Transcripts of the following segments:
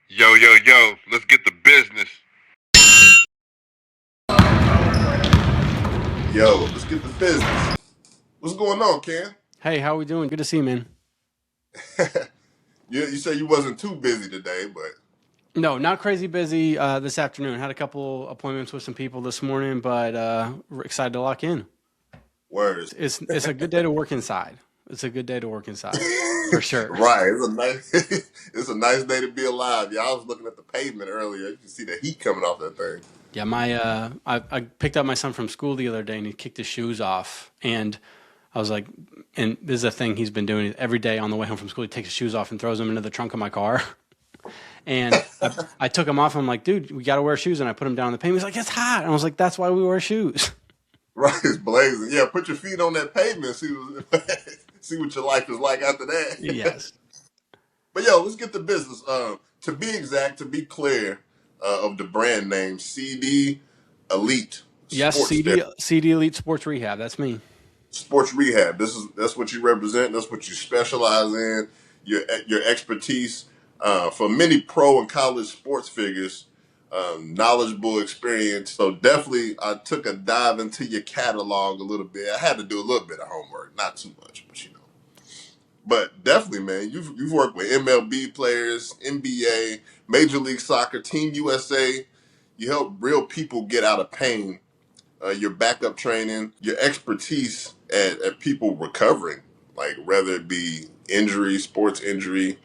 Yo, yo, yo, let's get the business. Yo, let's get the business. What's going on, Ken? Hey, how we doing? Good to see you, man. You said you wasn't too busy today, but No, not crazy busy this afternoon. Had a couple appointments with some people this morning, but we're excited to lock in. words. It's a good day to work inside. It's a good day to work inside, for sure. Right. It's a nice it's a nice day to be alive. Y'all, I was looking at the pavement earlier. You can see the heat coming off that thing. Yeah, I picked up my son from school the other day, and he kicked his shoes off, and I was like, and this is a thing he's been doing every day on the way home from school. He takes his shoes off and throws them into the trunk of my car. And I took them off. I'm like, dude, we got to wear shoes. And I put them down on the pavement. He's like, it's hot. And I was like, that's why we wear shoes. Right, it's blazing. Yeah, put your feet on that pavement, see what your life is like after that. Yes. But yo, let's get the business. To be exact, to be clear, of the brand name CD Elite Yes, Sports CD Elite Sports Rehab. That's me. Sports Rehab. That's what you represent. That's what you specialize in. Your expertise for many pro and college sports figures. Knowledgeable experience. So definitely, I took a dive into your catalog a little bit. I had to do a little bit of homework, not too much, but you know. But definitely, man, you've worked with MLB players, NBA, Major League Soccer, Team USA. You help real people get out of pain, your backup training, your expertise at people recovering, like whether it be injury, sports injury,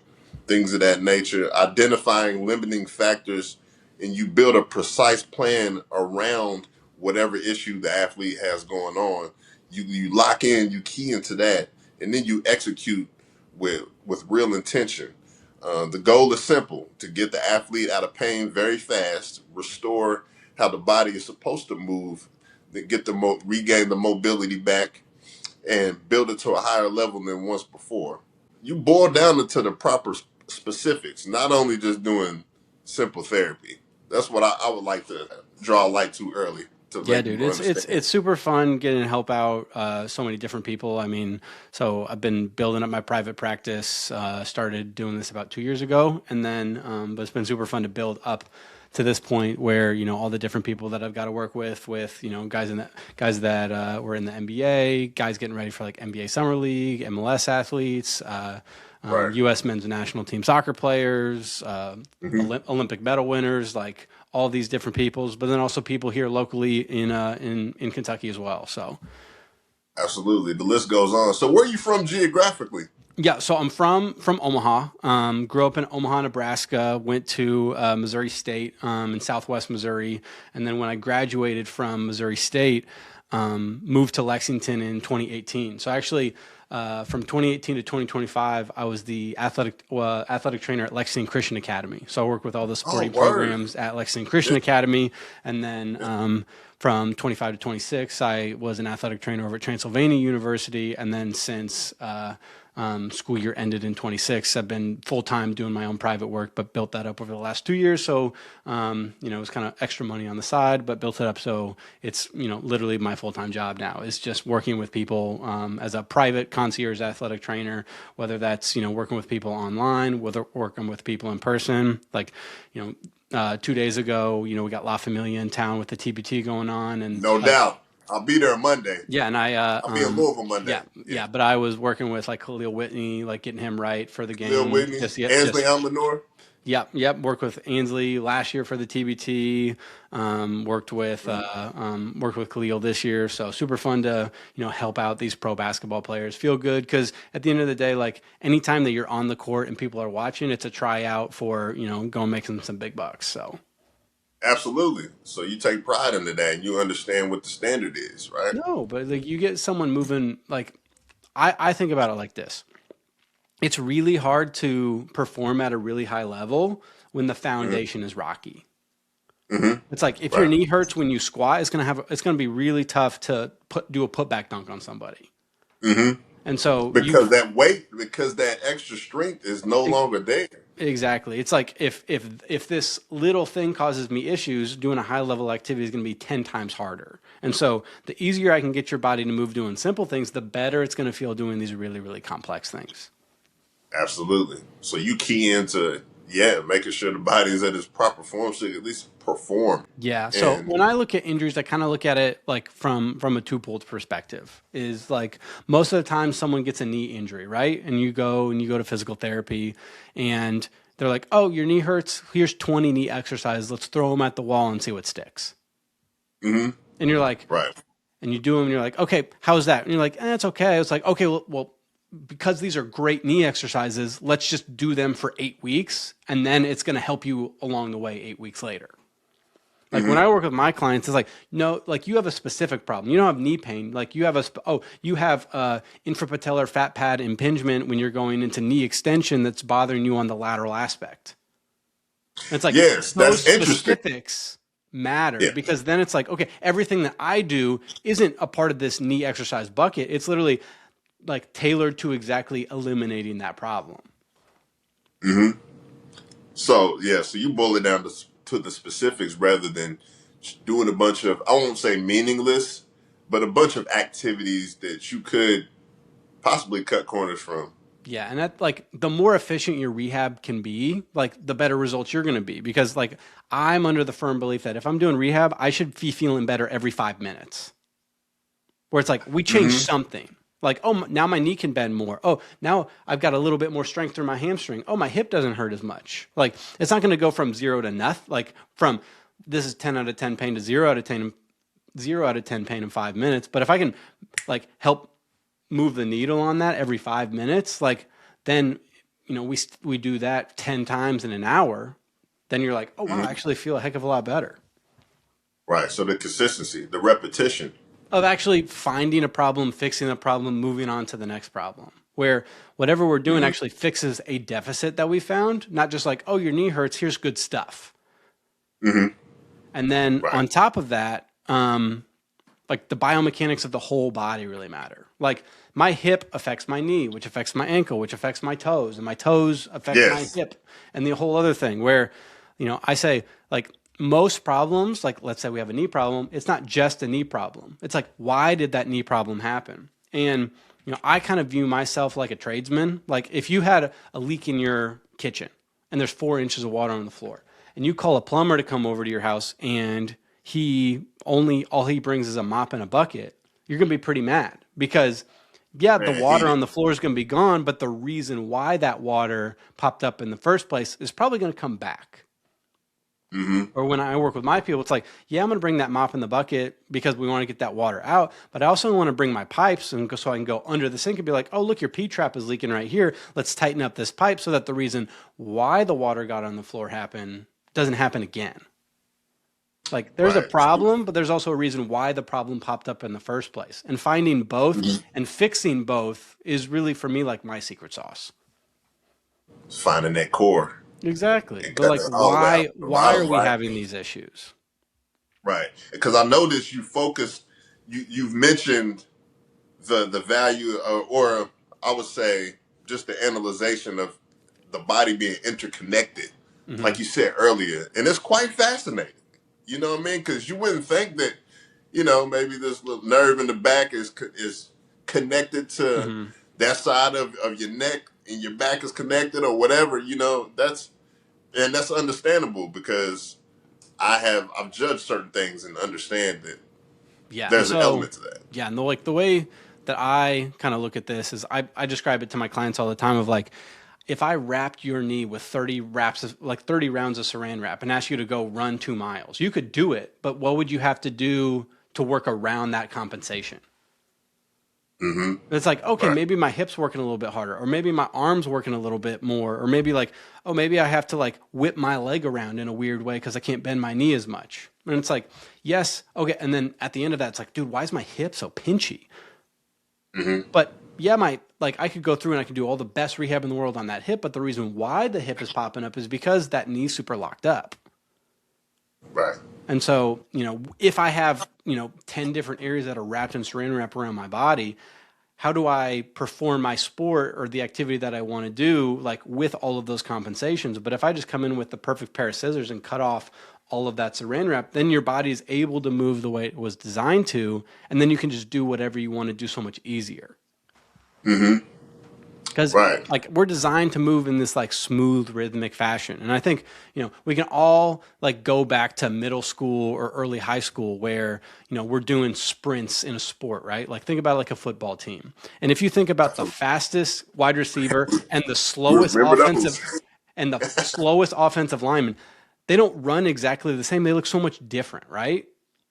things of that nature, identifying limiting factors, and you build a precise plan around whatever issue the athlete has going on. You lock in, you key into that, and then you execute with real intention. The goal is simple: to get the athlete out of pain very fast, restore how the body is supposed to move, then get regain the mobility back, and build it to a higher level than once before. You boil down into the proper specifics, not only just doing simple therapy. That's what I would like to draw light to early to Yeah, let dude, people understand. it's super fun getting to help out so many different people. I mean, so I've been building up my private practice. Started doing this about 2 years ago, and then but it's been super fun to build up to this point where all the different people that I've got to work with guys that were in the NBA, guys getting ready for like NBA Summer League, MLS athletes. Right. U.S. men's national team soccer players, Hmm. Olympic medal winners, like all these different peoples, but then also people here locally in Kentucky as well. So Absolutely. The list goes on. So where are you from geographically? yeah, so I'm from Omaha. Grew up in Omaha, Nebraska. Went to Missouri State in Southwest Missouri, and then when I graduated from Missouri State, moved to Lexington in 2018. So actually, from 2018 to 2025, I was the athletic trainer at Lexington Christian Academy. So I work with all the Oh, sporting word. programs at Lexington Christian Yeah. Academy, and then from 25 to 26, I was an athletic trainer over at Transylvania University, and then since school year ended in 26. I've been full time doing my own private work, but built that up over the last 2 years. So, it was kind of extra money on the side, but built it up so it's literally my full time job now. Is just working with people as a private concierge athletic trainer, whether that's working with people online, whether working with people in person, like 2 days ago, we got La Familia in town with the TBT going on, and No doubt. I'll be there Monday. yeah, and I'll be in Louisville Monday. yeah, Yeah. yeah, but I was working with like Kahlil Whitney, like getting him right for the Lil game. Whitney, Just, yeah, Ansley Almanor. yep. Worked with Ainsley last year for the TBT. Worked with Kahlil this year. So super fun to help out these pro basketball players. Feel good because at the end of the day, like anytime that you're on the court and people are watching, it's a tryout for go and make some big bucks. So. Absolutely. So you take pride in that and you understand what the standard is, right? No, but like you get someone moving like I think about it like this. It's really hard to perform at a really high level when the Hmm. foundation is rocky. Hmm. It's like if your Right. knee hurts when you squat, it's gonna be really tough to do a putback dunk on somebody. Hmm. And so Because that weight, because that extra strength is no e- longer there. exactly. It's like if this little thing causes me issues, doing a high level activity is gonna be 10 times harder. And so the easier I can get your body to move doing simple things, the better it's gonna feel doing these really, really complex things. Absolutely. So you key into yeah, making sure the body is at its proper form so it can at least perform. Yeah. So And when I look at injuries, I kind of look at it like from a two-fold perspective. Is like most of the time someone gets a knee injury, right? And you go to physical therapy, and they're like, "Oh, your knee hurts. Here's 20 knee exercises. Let's throw them at the wall and see what sticks." hmm And you're like, right, and you do them, and you're like, "Okay, how's that?" And you're like, "It's okay." It's like, "Okay, well, because these are great knee exercises, let's just do them for 8 weeks, and then it's going to help you along the way 8 weeks later." Like when hmm I work with my clients, it's like, no, like you have a specific problem. You don't have knee pain. Like you have you have infrapatellar fat pad impingement when you're going into knee extension that's bothering you on the lateral aspect. And it's like yes, those that's interesting. specifics matter, Yeah, because then it's like, okay, everything that I do isn't a part of this knee exercise bucket. It's literally like tailored to exactly eliminating that problem. so yeah, so you boil it down to the specifics rather than doing a bunch of, I won't say meaningless, but a bunch of activities that you could possibly cut corners from. Yeah, and that, like, the more efficient your rehab can be, like the better results you're going to be, because like I'm under the firm belief that if I'm doing rehab, I should be feeling better every 5 minutes. Where it's like we change hmm something. Like, oh, now my knee can bend more. Oh, now I've got a little bit more strength through my hamstring. Oh, my hip doesn't hurt as much. Like, it's not going to go from 0 to nothing. Like, from this is 10 out of 10 pain to 0 out of 10, 0 out of 10 pain in 5 minutes. But if I can like help move the needle on that every 5 minutes, like then, we do that 10 times in an hour, then you're like, oh wow, I hmm actually feel a heck of a lot better Right. So the consistency, the repetition. of actually finding a problem, fixing a problem, moving on to the next problem, where whatever we're doing hmm actually fixes a deficit that we found, not just like, oh, your knee hurts, here's good stuff. hmm And then Right. on top of that, like the biomechanics of the whole body really matter. Like my hip affects my knee, which affects my ankle, which affects my toes, and my toes affect my Yes. hip, and the whole other thing where, I say like most problems, like let's say we have a knee problem, it's not just a knee problem. It's like, why did that knee problem happen? And, I kind of view myself like a tradesman. Like if you had a leak in your kitchen and there's 4 inches of water on the floor, and you call a plumber to come over to your house, and all he brings is a mop and a bucket, you're going to be pretty mad, because yeah, the Man, water heated. on the floor is going to be gone, but the reason why that water popped up in the first place is probably going to come back. hmm Or when I work with my people, it's like, yeah, I'm going to bring that mop in the bucket because we want to get that water out, but I also want to bring my pipes and so I can go under the sink and be like, oh, look, your P trap is leaking right here. Let's tighten up this pipe so that the reason why the water got on the floor doesn't happen again. Like there's a Right. problem, but there's also a reason why the problem popped up in the first place. And finding both Mhm. and fixing both is really for me like my secret sauce. Finding that core Exactly. and But like cutting all the way out from the why are bottom, we right? having these issues? Right. Because I noticed you focused. You've mentioned the value, or I would say just the analyzation of the body being interconnected, Hmm. like you said earlier, and it's quite fascinating. You know what I mean? Because you wouldn't think that, maybe this little nerve in the back is connected to Hmm. that side of your neck, and your back is connected, or whatever. That's understandable because I've judged certain things and understand that Yeah. And there's an so, element to that. yeah. And the way that I kind of look at this is I describe it to my clients all the time of like, if I wrapped your knee with 30 rounds of saran wrap and asked you to go run 2 miles, you could do it, but what would you have to do to work around that compensation? hmm It's like, okay, Right. maybe my hip's working a little bit harder, or maybe my arm's working a little bit more, or maybe like, oh, maybe I have to like whip my leg around in a weird way because I can't bend my knee as much. And it's like, yes, okay. And then at the end of that, it's like, dude, why is my hip so pinchy? hmm But yeah, I could go through and I could do all the best rehab in the world on that hip, but the reason why the hip is popping up is because that knee's super locked up. Right. And so, if I have, 10 different areas that are wrapped in saran wrap around my body, how do I perform my sport or the activity that I want to do, like with all of those compensations? But if I just come in with the perfect pair of scissors and cut off all of that saran wrap, then your body is able to move the way it was designed to, and then you can just do whatever you want to do so much easier. hmm because Right. like we're designed to move in this like smooth rhythmic fashion. And I think, we can all like go back to middle school or early high school where, we're doing sprints in a sport, right? Like think about like a football team. And if you think about the fastest wide receiver and the slowest Remember those? offensive lineman, they don't run exactly the same. They look so much different, right?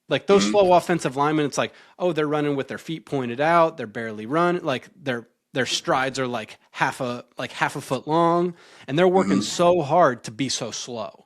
Like those Mm-hmm. slow offensive linemen, it's like, oh, they're running with their feet pointed out. They're barely running. Like their strides are like half a foot long, and they're working so hard to be so slow.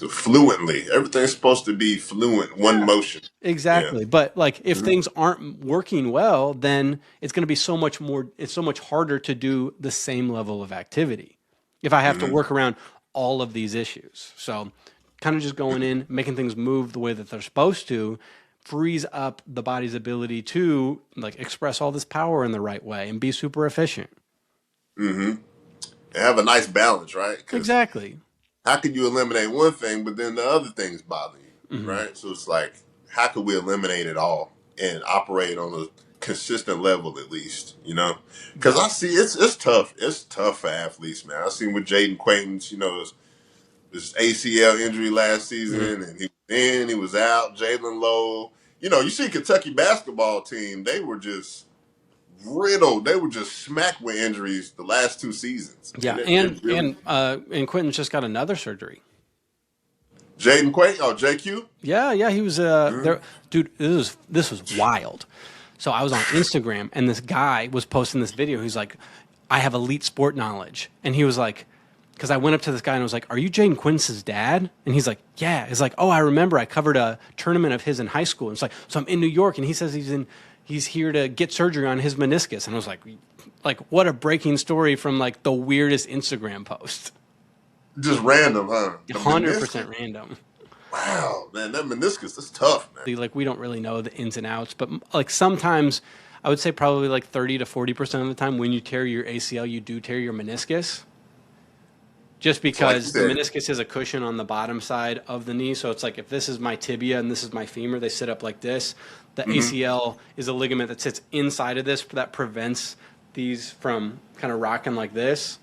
Fluently. Everything's supposed to be fluent, one motion. Yeah. Exactly. But like if things aren't working well, then it's going to be so much more, it's so much harder to do the same level of activity if I have to work around all of these issues. So kind of just going in, making things move the way that they're supposed to frees up the body's ability to like express all this power in the right way and be super efficient. And have a nice balance, right? Because Exactly. how can you eliminate one thing, but then the other things bother you, Mm-hmm. right? So it's like, how could we eliminate it all and operate on a consistent level at least, Because I see it's tough. It's tough for athletes, man. I seen with Jaden Quaintance, this ACL injury last season, and he was out. Jalen Lowe, you see Kentucky basketball team, they were just riddled. They were just smacked with injuries the last 2 seasons. Yeah, It really, and Quentin just got another surgery. Jaden Quaintance, JQ. Yeah, he was there, dude. This was wild. So I was on Instagram, and this guy was posting this video. He's like, "I have elite sport knowledge," and he was like, because I went up to this guy and I was like, "Are you Jaden Quince's dad?" And he's like, "Yeah." He's like, "Oh, I remember. I covered a tournament of his in high school." And it's like, so I'm in New York, and he says he's here to get surgery on his meniscus. And I was like, what a breaking story from like the weirdest Instagram post. Just random, huh? 100% random. Wow, man, that meniscus, that's tough, man. Like we don't really know the ins and outs, but like sometimes I would say probably like 30 to 40% of the time when you tear your ACL, you do tear your meniscus. Just because the meniscus is a cushion on the bottom side of the knee. So it's like if this is my tibia and this is my femur, they sit up like this. The ACL is a ligament that sits inside of this that prevents these from kind of rocking like this.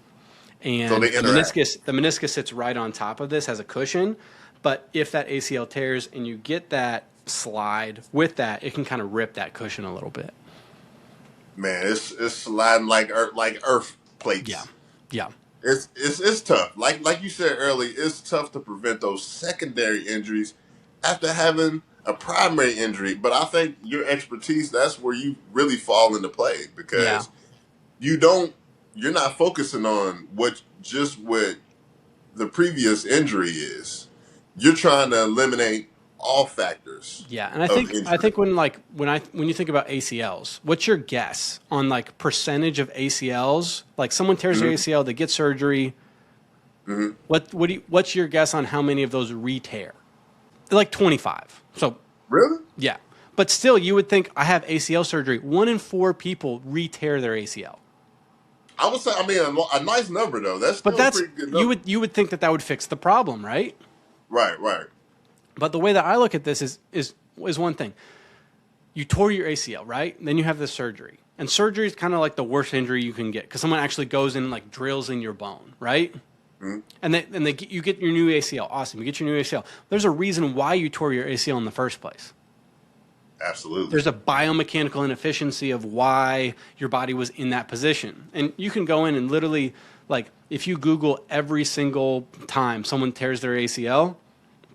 And So the meniscus sits right on top of this as a cushion. But if that ACL tears and you get that slide with that, it can kind of rip that cushion a little bit. Man, it's sliding like earth plates. Yeah. It's tough. Like you said earlier, it's tough to prevent those secondary injuries after having a primary injury. But I think your expertise, that's where you really fall into play because you're not focusing on what the previous injury is. You're trying to eliminate all factors. Yeah, and I think when you think about ACLs, what's your guess on like percentage of ACLs? Like someone tears their ACL, they get surgery. What's your guess on how many of those re-tear? Like 25. So Really? yeah, but still, you would think I have ACL surgery. 1 in 4 people re-tear their ACL. I would say, a nice number though. That's still But a pretty good number. you would think that would fix the problem, right? Right. But the way that I look at this is one thing. You tore your ACL, right? And then you have this surgery. And surgery is kind of like the worst injury you can get because someone actually goes in and like drills in your bone, right? And you get your new ACL. Awesome. You get your new ACL. There's a reason why you tore your ACL in the first place. Absolutely. There's a biomechanical inefficiency of why your body was in that position. And you can go in and literally, like, if you Google every single time someone tears their ACL,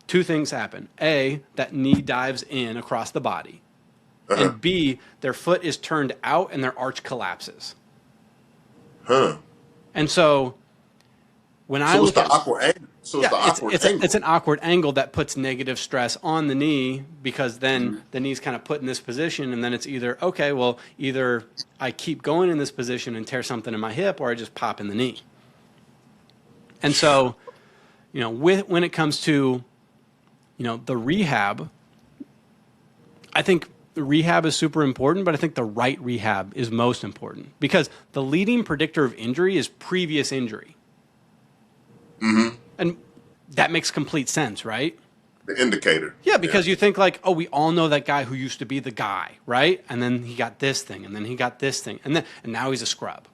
2 things happen. A, that knee dives in across the body. And B, their foot is turned out and their arch collapses. And so when I look at awkward angle. It's an awkward angle that puts negative stress on the knee because then the knee's kind of put in this position, and then it's either I keep going in this position and tear something in my hip, or I just pop in the knee. And so, when it comes to, the rehab, I think the rehab is super important, but I think the right rehab is most important because the leading predictor of injury is previous injury. And that makes complete sense, right? The indicator. Yeah, because you think like, oh, we all know that guy who used to be the guy, right? And then he got this thing, and then he got this thing, and now he's a scrub.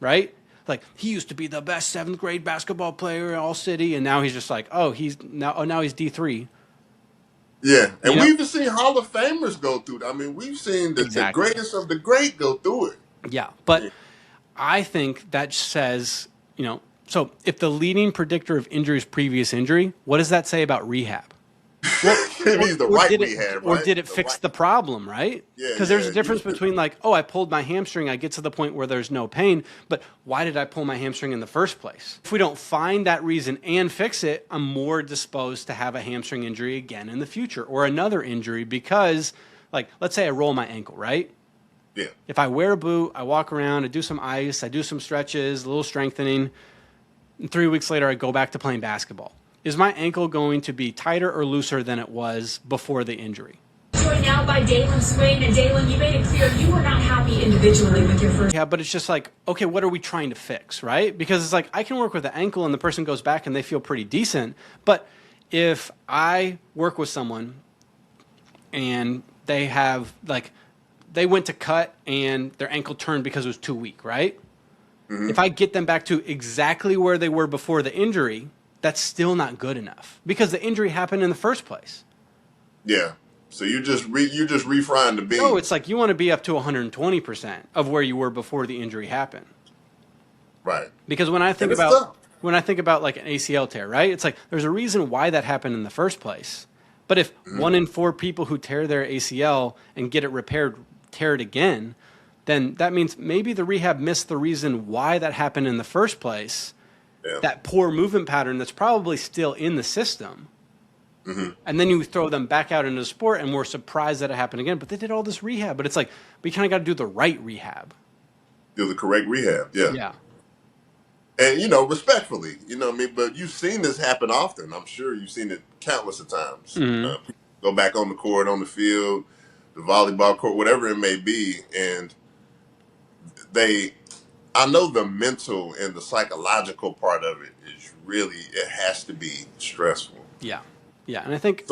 right? Like, he used to be the best seventh grade basketball player in all city, and now he's just like, now he's D3. Yeah, and You know? we've even seen Hall of Famers go through it. I mean, we've seen the Exactly. greatest of the great go through it. Yeah, but I think that says, so if the leading predictor of injury is previous injury, what does that say about rehab? Well, It means the right did rehab, or right? did it fix the problem, right? Yeah, Because there's a yeah. difference between like, oh, I pulled my hamstring, I get to the point where there's no pain, but why did I pull my hamstring in the first place? If we don't find that reason and fix it, I'm more disposed to have a hamstring injury again in the future or another injury because, like, let's say I roll my ankle, right? Yeah. If I wear a boot, I walk around, I do some ice, I do some stretches, a little strengthening, and 3 weeks later I go back to playing basketball. Is my ankle going to be tighter or looser than it was before the injury? Joined now by Dalen Swain. And Dalen, you made it clear you were not happy individually with your first. Yeah, but it's just like, okay, what are we trying to fix, right? Because it's like, I can work with the ankle and the person goes back and they feel pretty decent. But if I work with someone and they have, like, they went to cut and their ankle turned because it was too weak, right? Mm-hmm. If I get them back to exactly where they were before the injury, that's still not good enough because the injury happened in the first place. Yeah. So you're just refrying the beans. No, it's like you want to be up to 120% of where you were before the injury happened. Right. Because when I think about like an ACL tear, right? It's like there's a reason why that happened in the first place. But if 1 in 4 people who tear their ACL and get it repaired tear it again, then that means maybe the rehab missed the reason why that happened in the first place. Yeah. That poor movement pattern that's probably still in the system. Mm-hmm. And then you throw them back out into the sport and we're surprised that it happened again. But they did all this rehab. But it's like, we kind of got to do the right rehab. Do the correct rehab, yeah. Yeah. And, respectfully, what I mean? But you've seen this happen often. I'm sure you've seen it countless of times. Mm-hmm. Go back on the court, on the field, the volleyball court, whatever it may be. And I know the mental and the psychological part of it is really, it has to be stressful. Yeah. Yeah. And I think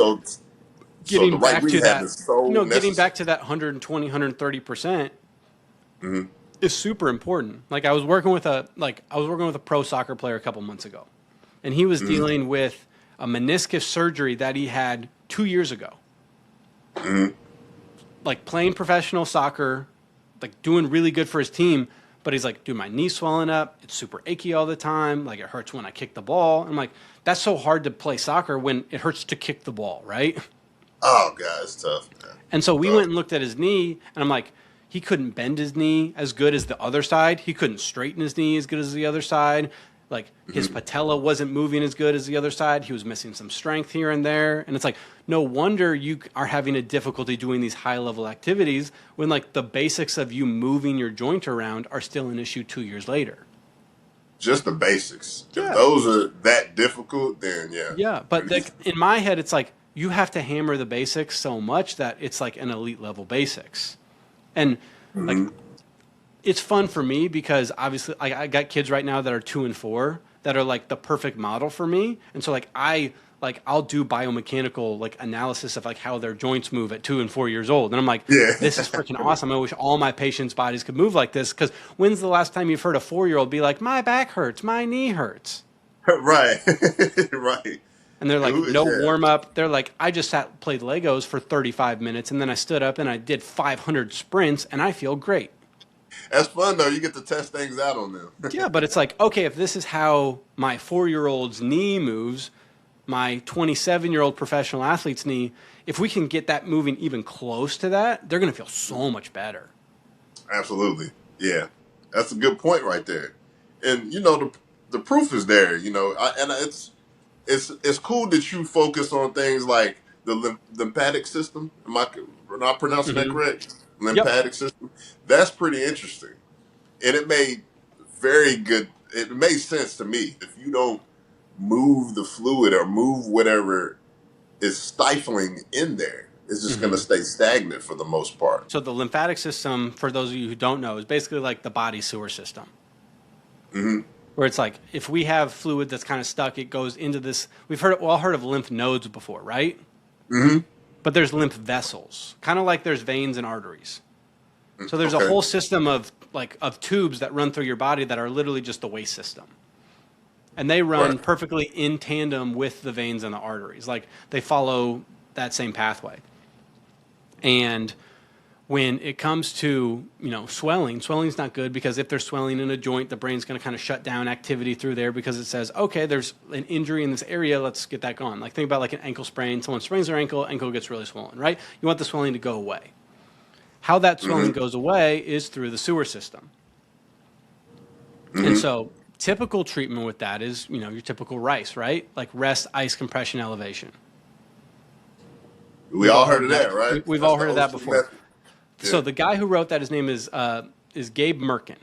getting back to that, getting back to that 120, 130% is super important. Like I was working with a pro soccer player a couple months ago, and he was dealing with a meniscus surgery that he had 2 years ago. Like playing professional soccer, like doing really good for his team. But he's like, dude, my knee's swelling up. It's super achy all the time. Like, it hurts when I kick the ball. I'm like, that's so hard to play soccer when it hurts to kick the ball, right? Oh, God, it's tough, man. And so we went and looked at his knee, and I'm like, he couldn't bend his knee as good as the other side. He couldn't straighten his knee as good as the other side. Like, his patella wasn't moving as good as the other side. He was missing some strength here and there. And it's like, no wonder you are having a difficulty doing these high-level activities when, like, the basics of you moving your joint around are still an issue 2 years later. Just the basics. Yeah. If those are that difficult, then yeah. Yeah, but like, in my head, it's like you have to hammer the basics so much that it's like an elite-level basics. And, like, it's fun for me because obviously I got kids right now that are 2 and 4 that are like the perfect model for me. And so I'll do biomechanical like analysis of like how their joints move at 2 and 4 years old. And I'm like, this is freaking awesome. I wish all my patients' bodies could move like this. Because when's the last time you've heard a 4-year-old be like, my back hurts, my knee hurts? Right. Right. And they're like, no warm up. They're like, I just played Legos for 35 minutes and then I stood up and I did 500 sprints and I feel great. That's fun, though. You get to test things out on them. Yeah, but it's like, okay, if this is how my 4-year-old's knee moves, my 27-year-old professional athlete's knee, if we can get that moving even close to that, they're going to feel so much better. Absolutely. Yeah. That's a good point right there. And, the proof is there, and it's cool that you focus on things like the lymphatic system. Am I not pronouncing that correct? Lymphatic system. That's pretty interesting. And it made sense to me. If you don't move the fluid or move whatever is stifling in there, it's just going to stay stagnant for the most part. So the lymphatic system, for those of you who don't know, is basically like the body sewer system. Where it's like, if we have fluid that's kind of stuck, it goes into this. We've all heard of lymph nodes before, right? But there's lymph vessels, kind of like there's veins and arteries. So there's a whole system of of tubes that run through your body that are literally just the waste system. And they run perfectly in tandem with the veins and the arteries. Like they follow that same pathway. And when it comes to, swelling's not good, because if there's swelling in a joint, the brain's going to kind of shut down activity through there, because it says, okay, there's an injury in this area, let's get that gone. Like think about like an ankle sprain. Someone sprains their ankle gets really swollen, right? You want the swelling to go away. How that swelling goes away is through the sewer system. And so typical treatment with that is, your typical RICE, right? Like rest, ice, compression, elevation. We all heard of that, right? We've all heard of that before. Yeah. So the guy who wrote that, his name is Gabe Merkin,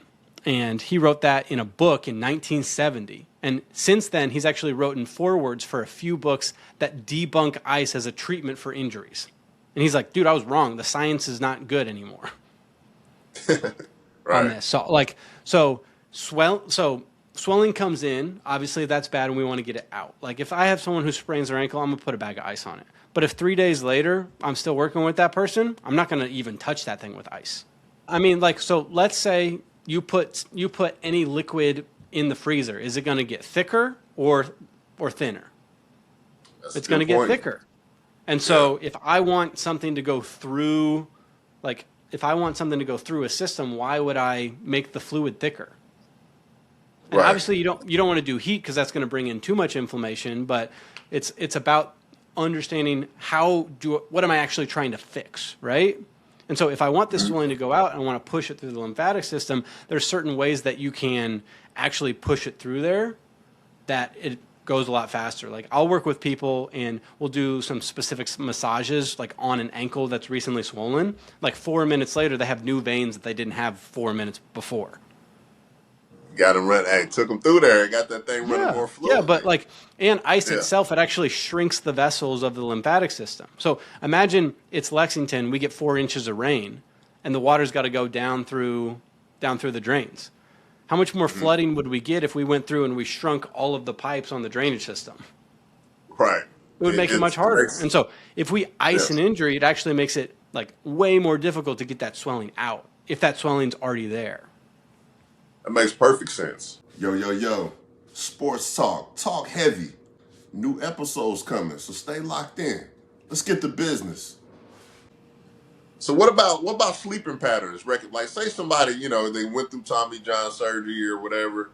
and he wrote that in a book in 1970. And since then, he's actually written forewords for a few books that debunk ice as a treatment for injuries. And he's like, dude, I was wrong. The science is not good anymore on this. So swelling comes in. Obviously, that's bad, and we want to get it out. Like if I have someone who sprains their ankle, I'm gonna put a bag of ice on it. But if 3 days later I'm still working with that person, I'm not gonna even touch that thing with ice. I mean, so let's say you put any liquid in the freezer. Is it gonna get thicker or thinner? It's gonna get thicker. And so if I want something to go through, a system, why would I make the fluid thicker? And obviously you don't want to do heat, because that's going to bring in too much inflammation, but it's about understanding what am I actually trying to fix, right? And so if I want this swelling to go out and I want to push it through the lymphatic system, there's certain ways that you can actually push it through there that it goes a lot faster. Like I'll work with people and we'll do some specific massages like on an ankle that's recently swollen. Like 4 minutes later, they have new veins that they didn't have 4 minutes before. Got them run. Hey, took them through there. Got that thing running more fluid. Yeah, but and ice itself, it actually shrinks the vessels of the lymphatic system. So imagine it's Lexington. We get 4 inches of rain, and the water's got to go down through the drains. How much more flooding would we get if we went through and we shrunk all of the pipes on the drainage system? Right. It would make it much harder. And so if we ice an injury, it actually makes it like way more difficult to get that swelling out if that swelling's already there. That makes perfect sense. Yo. Sports talk heavy. New episodes coming, so stay locked in. Let's get to business. So what about sleeping patterns? Like say somebody, they went through Tommy John surgery or whatever.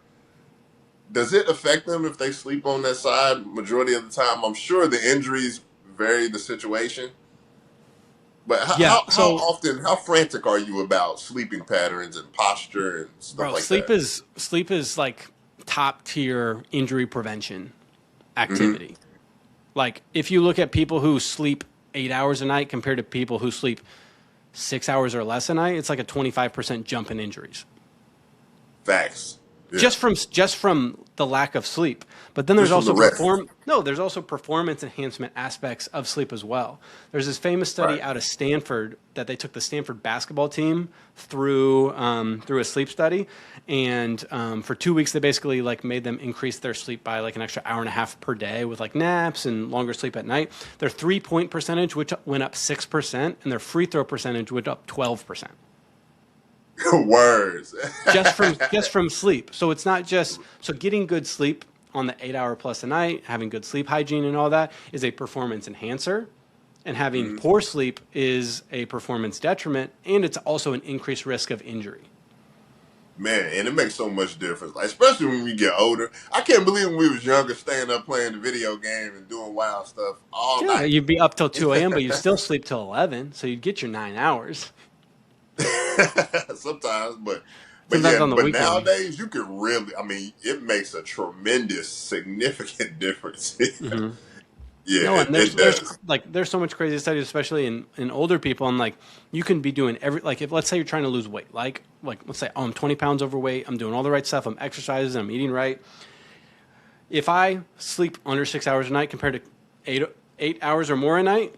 Does it affect them if they sleep on that side majority of the time? I'm sure the injuries vary the situation. But how frantic are you about sleeping patterns and posture and stuff like that? Sleep is like top tier injury prevention activity. Like if you look at people who sleep 8 hours a night compared to people who sleep 6 hours or less a night, it's like a 25% jump in injuries. Facts. Yeah. Just from the lack of sleep. But then there's also performance enhancement aspects of sleep as well. There's this famous study out of Stanford that they took the Stanford basketball team through a sleep study, and for 2 weeks they basically made them increase their sleep by an extra hour and a half per day with naps and longer sleep at night. Their 3-point percentage went up 6%, and their free throw percentage went up 12%. Words. just from sleep. So it's not just getting good sleep on the 8 hour plus a night, having good sleep hygiene and all that is a performance enhancer, and having poor sleep is a performance detriment, and it's also an increased risk of injury. Man, and it makes so much difference, especially when you get older. I can't believe when we was younger, staying up playing the video game and doing wild stuff all night. You'd be up till 2 a.m., but you'd still sleep till 11, so you'd get your 9 hours. Sometimes, but nowadays you can really, it makes a tremendous, significant difference. Yeah, no, and there's so much crazy studies, especially in older people, and you can be doing if let's say you're trying to lose weight, like let's say I'm 20 pounds overweight, I'm doing all the right stuff, I'm exercising, I'm eating right. If I sleep under 6 hours a night compared to 8 hours or more a night,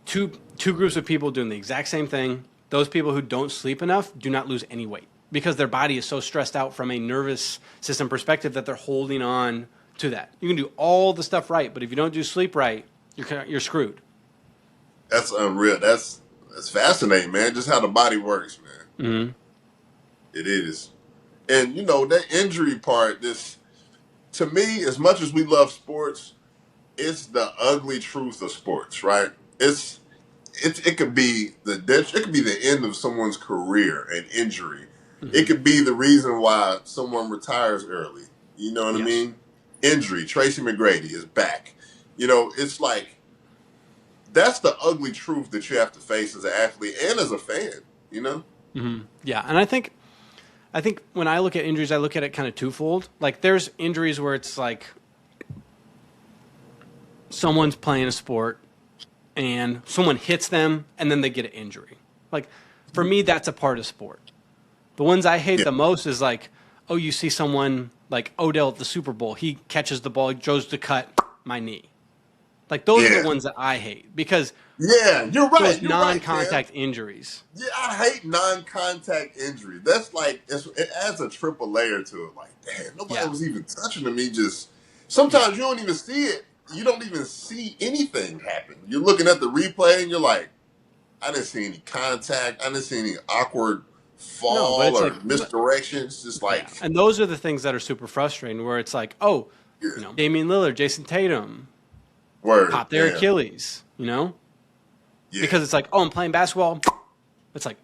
two groups of people doing the exact same thing. Those people who don't sleep enough do not lose any weight because their body is so stressed out from a nervous system perspective that they're holding on to that. You can do all the stuff right, but if you don't do sleep right, you're screwed. That's unreal. That's fascinating, man. Just how the body works, man. It is. And that injury part, this to me, as much as we love sports, it's the ugly truth of sports, right? It could be it could be the end of someone's career, an injury. It Hmm. could be the reason why someone retires early. You know what I Yes. mean? Injury. Tracy McGrady is back. It's like that's the ugly truth that you have to face as an athlete and as a fan. You know? Yeah, and I think when I look at injuries, I look at it kind of twofold. Like there's injuries where it's like someone's playing a sport and someone hits them and then they get an injury. Like for me, that's a part of sport. The ones I hate Yeah. the most is like, oh, you see someone like Odell at the Super Bowl. He catches the ball, he goes to cut my knee. Like those are Yeah. the ones that I hate because Yeah. You're right. those You're right, Cam. non-contact injuries. Yeah, I hate non-contact injury. That's like it adds a triple layer to it. Like, damn, nobody Yeah. was even touching me. Just sometimes you don't even see it. You don't even see anything happen. You're looking at the replay and you're like, I didn't see any contact. I didn't see any awkward No, but fall it's or like, misdirection. It's just yeah. like, And those are the things that are super frustrating where it's like, oh, yeah, Damian Lillard, Jason Tatum, word, pop their damn, Achilles, yeah, because it's like, oh, I'm playing basketball. It's like,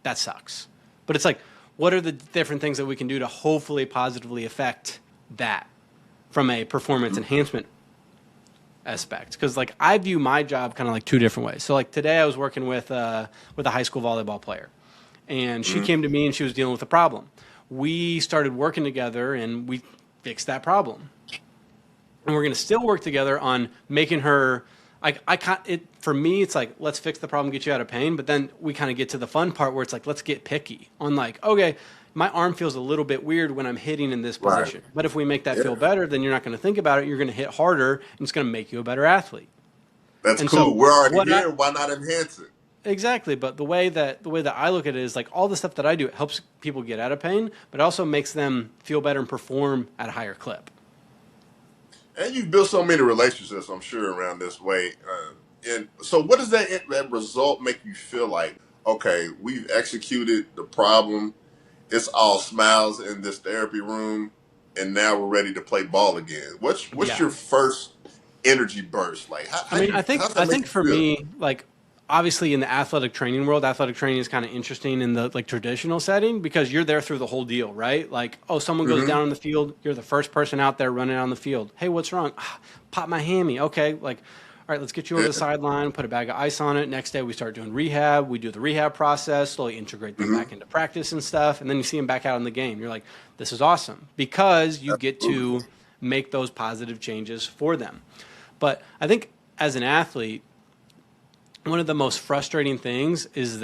that sucks. But it's like, what are the different things that we can do to hopefully positively affect that from a performance enhancement aspect? Because like I view my job kind of like two different ways. So like today I was working with a high school volleyball player, and she came to me and she was dealing with a problem. We started working together and we fixed that problem. And we're going to still work together on making her. I can't. For me, it's like let's fix the problem, get you out of pain. But then we kind of get to the fun part where it's like let's get picky on like, okay, my arm feels a little bit weird when I'm hitting in this right, position. But if we make that yeah. feel better, then you're not going to think about it. You're going to hit harder, and it's going to make you a better athlete. That's And cool. so We're already what here. Why not enhance it? exactly, but the way that I look at it is like all the stuff that I do, it helps people get out of pain, but it also makes them feel better and perform at a higher clip. And you've built so many relationships, I'm sure, around this way. And so, what does that result make you feel like? Okay, we've executed the problem. It's all smiles in this therapy room, and now we're ready to play ball again. What's Yeah. your first energy burst like? I mean, How's I that make think you for feel? me, like obviously in the athletic training world, athletic training is kind of interesting in the like traditional setting because you're there through the whole deal, right? Like, oh, someone goes Hmm. down on the field, you're the first person out there running on the field. Hey, what's wrong? "Ah, pop my hammy. Okay, like, all right, let's get you over Yeah. the sideline, put a bag of ice on it. Next day, we start doing rehab. We do the rehab process, slowly integrate them Hmm. back into practice and stuff, and then you see them back out in the game. You're like, this is awesome because you get Absolutely. to make those positive changes for them. But I think as an athlete, one of the most frustrating things is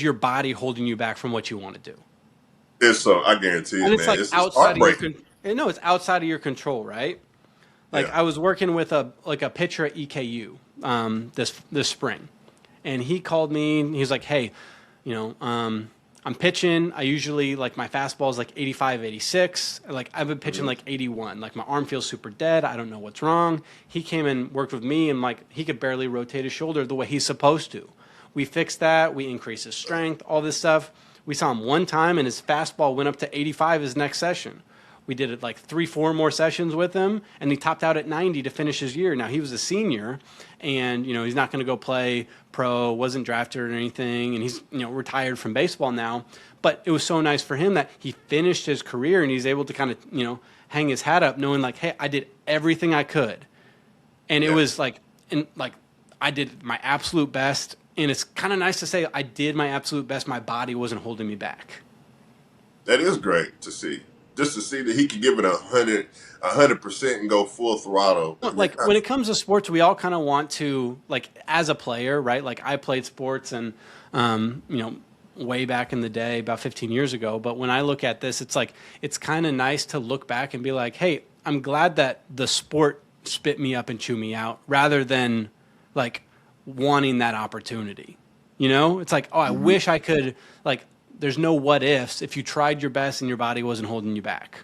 your body holding you back from what you want to do. It's so I guarantee And it, it's man. like It's outside of your heartbreaking. no, it's outside of your control, right? Like Yeah. I was working with a pitcher at EKU this spring, and he called me and he was like, "Hey, I'm pitching. I usually like my fastball is like 85, 86. Like I've been pitching like 81. Like my arm feels super dead. I don't know what's wrong." He came and worked with me, and like he could barely rotate his shoulder the way he's supposed to. We fixed that. We increased his strength, all this stuff. We saw him one time, and his fastball went up to 85 his next session. We did it like 3, 4 more sessions with him, and he topped out at 90 to finish his year. Now he was a senior, and he's not going to go play pro, wasn't drafted or anything, and he's retired from baseball now. But it was so nice for him that he finished his career, and he's able to kind of hang his hat up, knowing like, hey, I did everything I could, and it Yeah. was like, I did my absolute best, and it's kind of nice to say I did my absolute best. My body wasn't holding me back. That is great to see. Just to see that he could give it 100% and go full throttle. No, like when it comes to sports, we all kind of want to, like as a player, right? Like I played sports and, way back in the day, about 15 years ago. But when I look at this, it's like, it's kind of nice to look back and be like, hey, I'm glad that the sport spit me up and chew me out rather than like wanting that opportunity. It's like, oh, I wish I could, like, there's no what ifs if you tried your best and your body wasn't holding you back.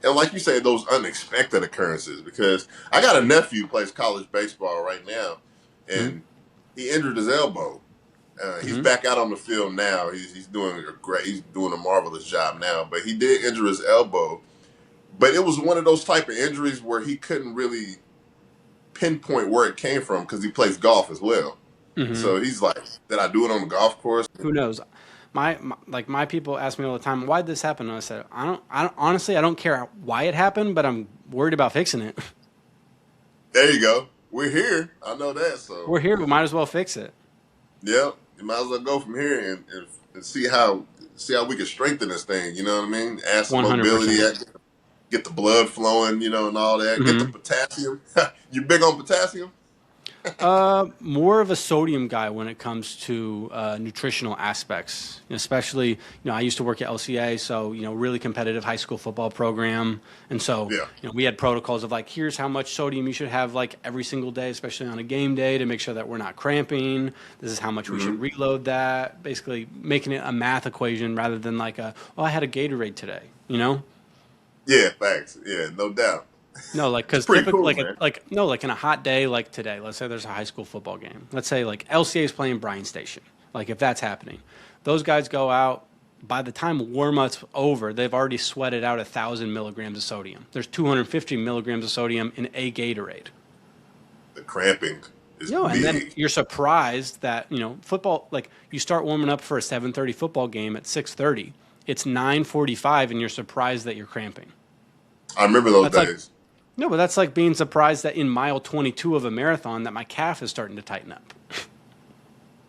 And like you say, those unexpected occurrences, because I got a nephew who plays college baseball right now, Mhm. and he injured his elbow. He's back out on the field now. He's doing he's doing a marvelous job now. But he did injure his elbow. But it was one of those type of injuries where he couldn't really pinpoint where it came from because he plays golf as well. So he's like, "Did I do it on the golf course?" Who knows? My people ask me all the time, why'd this happen? And I said, I don't honestly, I don't care why it happened, but I'm worried about fixing it. There you go. We're here. I know that. So We're here. We might as well fix it. yeah, you might as well go from here and see how we can strengthen this thing. You know what I mean? Add some 100%. mobility, get the blood flowing, and all that. Get the potassium. You big on potassium? More of a sodium guy when it comes to nutritional aspects, especially, I used to work at LCA, so, really competitive high school football program. And so, we had protocols of like, here's how much sodium you should have like every single day, especially on a game day to make sure that we're not cramping. This is how much we should reload that, basically making it a math equation rather than like I had a Gatorade today, Yeah, facts. Yeah, no doubt. No, like because pretty typically, cool, like in a hot day like today, let's say there's a high school football game. Let's say like LCA is playing Bryan Station. Like if that's happening, those guys go out. By the time warm-up's over, they've already sweated out 1,000 milligrams of sodium. There's 250 milligrams of sodium in a Gatorade. The cramping is big. And then you're surprised that football. Like you start warming up for a 7:30 football game at 6:30. It's 9:45, and you're surprised that you're cramping. I remember those days. No, but that's like being surprised that in mile 22 of a marathon that my calf is starting to tighten up.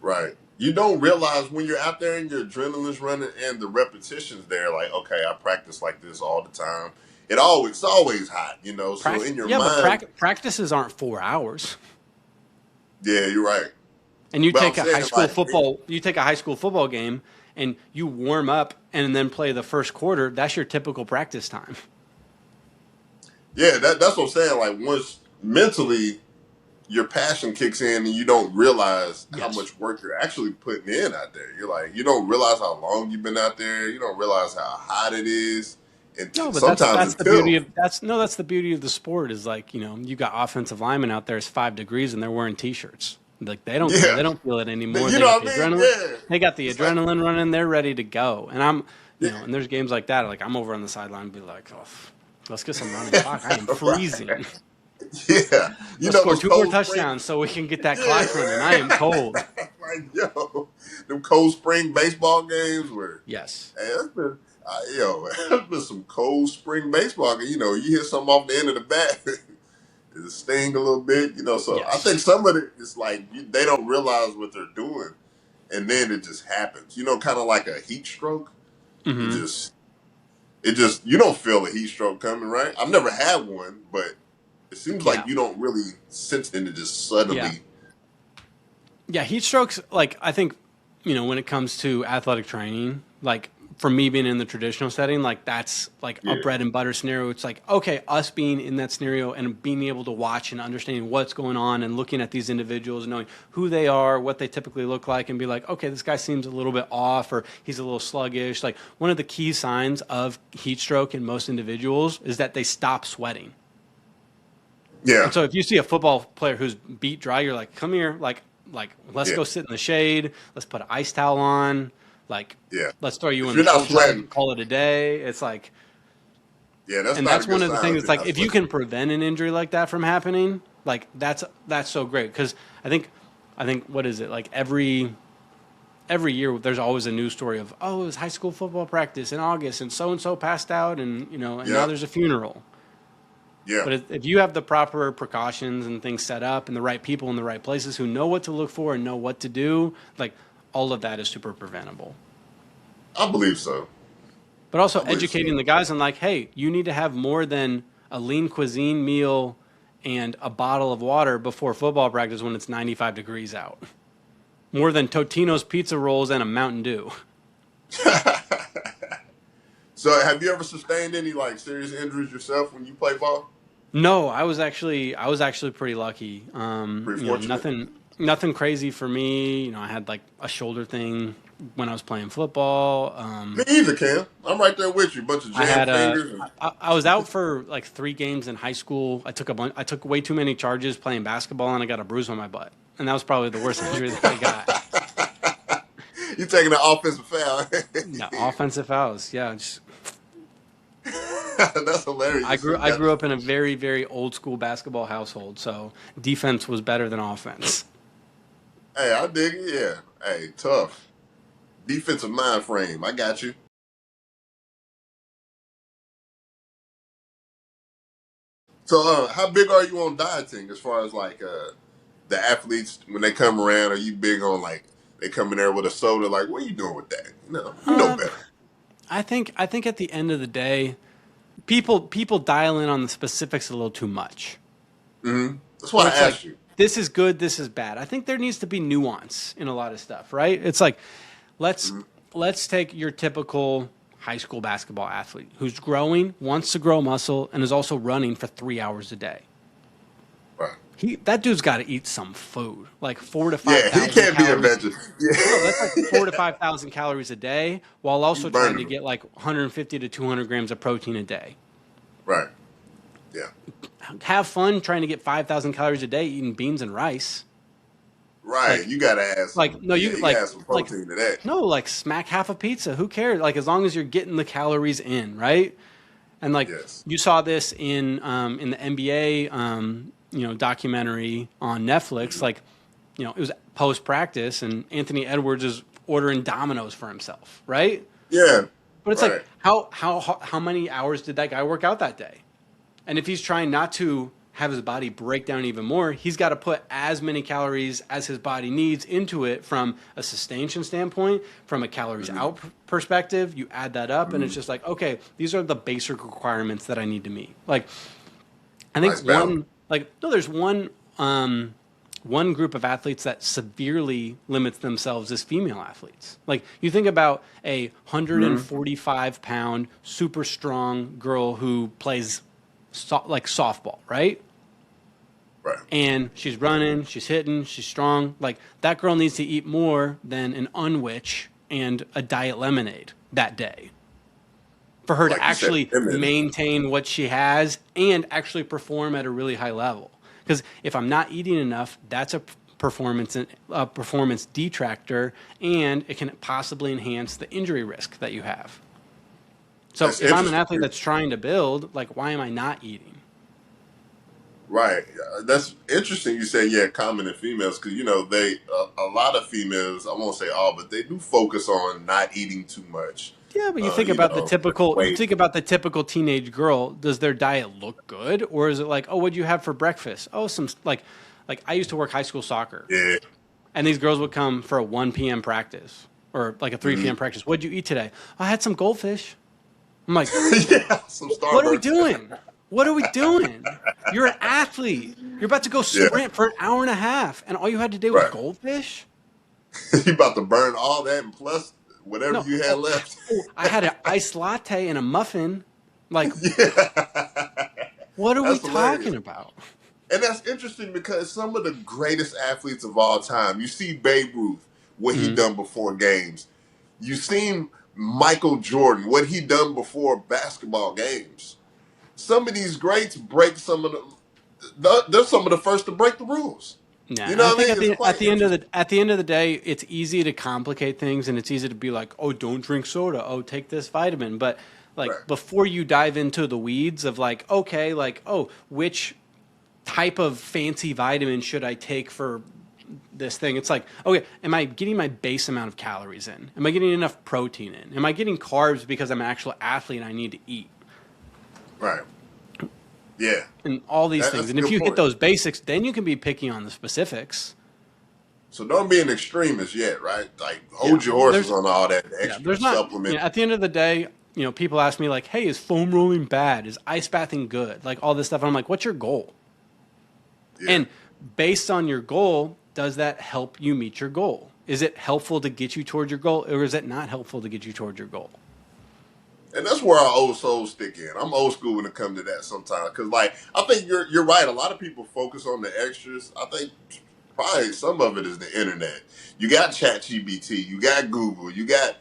Right. You don't realize when you're out there and your adrenaline's running and the repetitions there, like, okay, I practice like this all the time. It's always hot, so in your mind. But practices aren't 4 hours. Yeah, you're right. And you take a high school football game and you warm up and then play the first quarter, that's your typical practice time. Yeah, that's what I'm saying. Like once mentally your passion kicks in and you don't realize how much work you're actually putting in out there. You're like, you don't realize how long you've been out there. You don't realize how hot it is. And no, but sometimes that's the beauty of that's the beauty of the sport is like, you got offensive linemen out there, it's 5 degrees and they're wearing t-shirts. Like they don't feel it anymore. They got the adrenaline. They got the adrenaline running, they're ready to go. And I'm and there's games like that, like I'm over on the sideline and be like, oh, let's get some running clock. I am freezing. Yeah. Let's score 2 more touchdowns so we can get that clock running. I am cold. Like, them cold spring baseball games where yes. Hey, there's been some cold spring baseball games. You hit something off the end of the bat, it'll sting a little bit, So yes. I think some of it is like they don't realize what they're doing, and then it just happens. Kind of like a heat stroke. Mm-hmm. It just you don't feel a heat stroke coming, right? I've never had one, but it seems like you don't really sense it. It just suddenly. Yeah, heat strokes. Like I think, when it comes to athletic training, like for me being in the traditional setting, like that's like a bread and butter scenario. It's like, okay, us being in that scenario and being able to watch and understanding what's going on and looking at these individuals, knowing who they are, what they typically look like, and be like, okay, this guy seems a little bit off or he's a little sluggish. Like one of the key signs of heat stroke in most individuals is that they stop sweating. Yeah. And so if you see a football player who's beat dry, you're like, come here, like let's go sit in the shade. Let's put an ice towel on. Like, let's throw you in the cold tub and call it a day. It's like, that's one of the things. It's like if you can prevent an injury like that from happening, like that's so great. Because I think what is it like every year there's always a news story of it was high school football practice in August and so passed out and now there's a funeral. Yeah. But if you have the proper precautions and things set up and the right people in the right places who know what to look for and know what to do, like all of that is super preventable. I believe so. But also educating the guys on like, hey, you need to have more than a lean cuisine meal and a bottle of water before football practice when it's 95 degrees out. More than Totino's pizza rolls and a Mountain Dew. So have you ever sustained any like serious injuries yourself when you play ball? No, I was actually pretty lucky. Pretty fortunate. Nothing crazy for me. I had like a shoulder thing when I was playing football. Me either, Cam. I'm right there with you. Bunch of jam fingers. I was out for like 3 games in high school. I took way too many charges playing basketball, and I got a bruise on my butt, and that was probably the worst injury that I got. You taking an offensive foul? No, offensive fouls. Yeah, just, That's hilarious. So I got grew up in a very, very old school basketball household, so defense was better than offense. Hey, I dig it. Yeah. Hey, tough defensive mind frame. I got you. So, how big are you on dieting as far as like the athletes when they come around? Are you big on like they come in there with a soda? Like, what are you doing with that? You know Um, better. I think at the end of the day, people dial in on the specifics a little too much. That's Where why I it's like, asked you. this is good, this is bad. I think there needs to be nuance in a lot of stuff, right? It's like, let's let's take your typical high school basketball athlete who's growing, wants to grow muscle, and is also running for 3 hours a day. Right. That dude's got to eat some food, like four to five Yeah, he thousand can't be a calories. vegetarian. No, that's like Yeah, 4 to 5 thousand calories a day, while he's also trying burning to them. get like 150 to 200 grams of protein a day. Right. Yeah. Have fun trying to get 5,000 calories a day eating beans and rice. Right. Like, You gotta add some. no, Yeah, you you gotta add some like protein to that. no, like smack half a pizza. Who cares? Like as long as you're getting the calories in, right? And like Yes. you saw this in the NBA documentary on Netflix. Like it was post practice, and Anthony Edwards is ordering Domino's for himself, right? Yeah. But it's like Right. how many hours did that guy work out that day? And if he's trying not to have his body break down even more, he's got to put as many calories as his body needs into it from a sustaination standpoint, from a calories out perspective. You add that up, and it's just like, okay, these are the basic requirements that I need to meet. Like, I think Nice balance. there's one group of athletes that severely limits themselves as female athletes. Like you think about a 145-pound, super strong girl who plays like softball, right? Right. And she's running, she's hitting, she's strong. Like that girl needs to eat more than an unwich and a diet lemonade that day for her to Like you said, actually maintain what she has and actually perform at a really high level. Because if I'm not eating enough, that's a performance detractor, and it can possibly enhance the injury risk that you have. So That's if I'm an interesting. athlete that's trying to build, like, why am I not eating? Right. That's interesting. You say, yeah, common in females because they a lot of females. I won't say all, but they do focus on not eating too much. Yeah, but you think You about know, weight. the typical teenage girl. Does their diet look good, or is it like, oh, what'd you have for breakfast? Oh, some like I used to work high school soccer, Yeah. and these girls would come for a 1 p.m. practice or like a 3 p.m. practice. What'd you eat today? I had some goldfish. I'm like, Yeah. Some Starbucks. what are we doing? What are we doing? You're an athlete. You're about to go Yeah. sprint for an hour and a half, and all you had today was Right. goldfish? You about to burn all that and plus whatever No. you had left. I had an iced latte and a muffin. Like, Yeah. what are we That's hilarious. talking about? And that's interesting because some of the greatest athletes of all time, you see Babe Ruth, what he done before games. You seen Michael Jordan, what he done before basketball games. Some of these greats break some of they're some of the first to break the rules. Yeah, You and know I what I think mean? It's quite interesting. at the end of the day, it's easy to complicate things, and it's easy to be like, oh, don't drink soda. Oh, take this vitamin. But like Right. before you dive into the weeds of like, okay, like, oh, which type of fancy vitamin should I take for this thing? It's like, okay, am I getting my base amount of calories in? Am I getting enough protein in? Am I getting carbs because I'm an actual athlete and I need to eat? Right. Yeah. And all these That's things. a And if good you point. hit those basics, then you can be picky on the specifics. So don't be an extremist yet, right? Like hold Yeah, your horses on all that extra there's not. supplement. At the end of the day, people ask me like, "Hey, is foam rolling bad? Is ice bathing good?" Like all this stuff. And I'm like, "What's your goal?" Yeah. And based on your goal, does that help you meet your goal? Is it helpful to get you toward your goal, or is it not helpful to get you toward your goal? And that's where our old souls stick in. I'm old school when it comes to that sometimes. Because, like, I think you're right. A lot of people focus on the extras. I think probably some of it is the internet. You got ChatGPT. You got Google. You got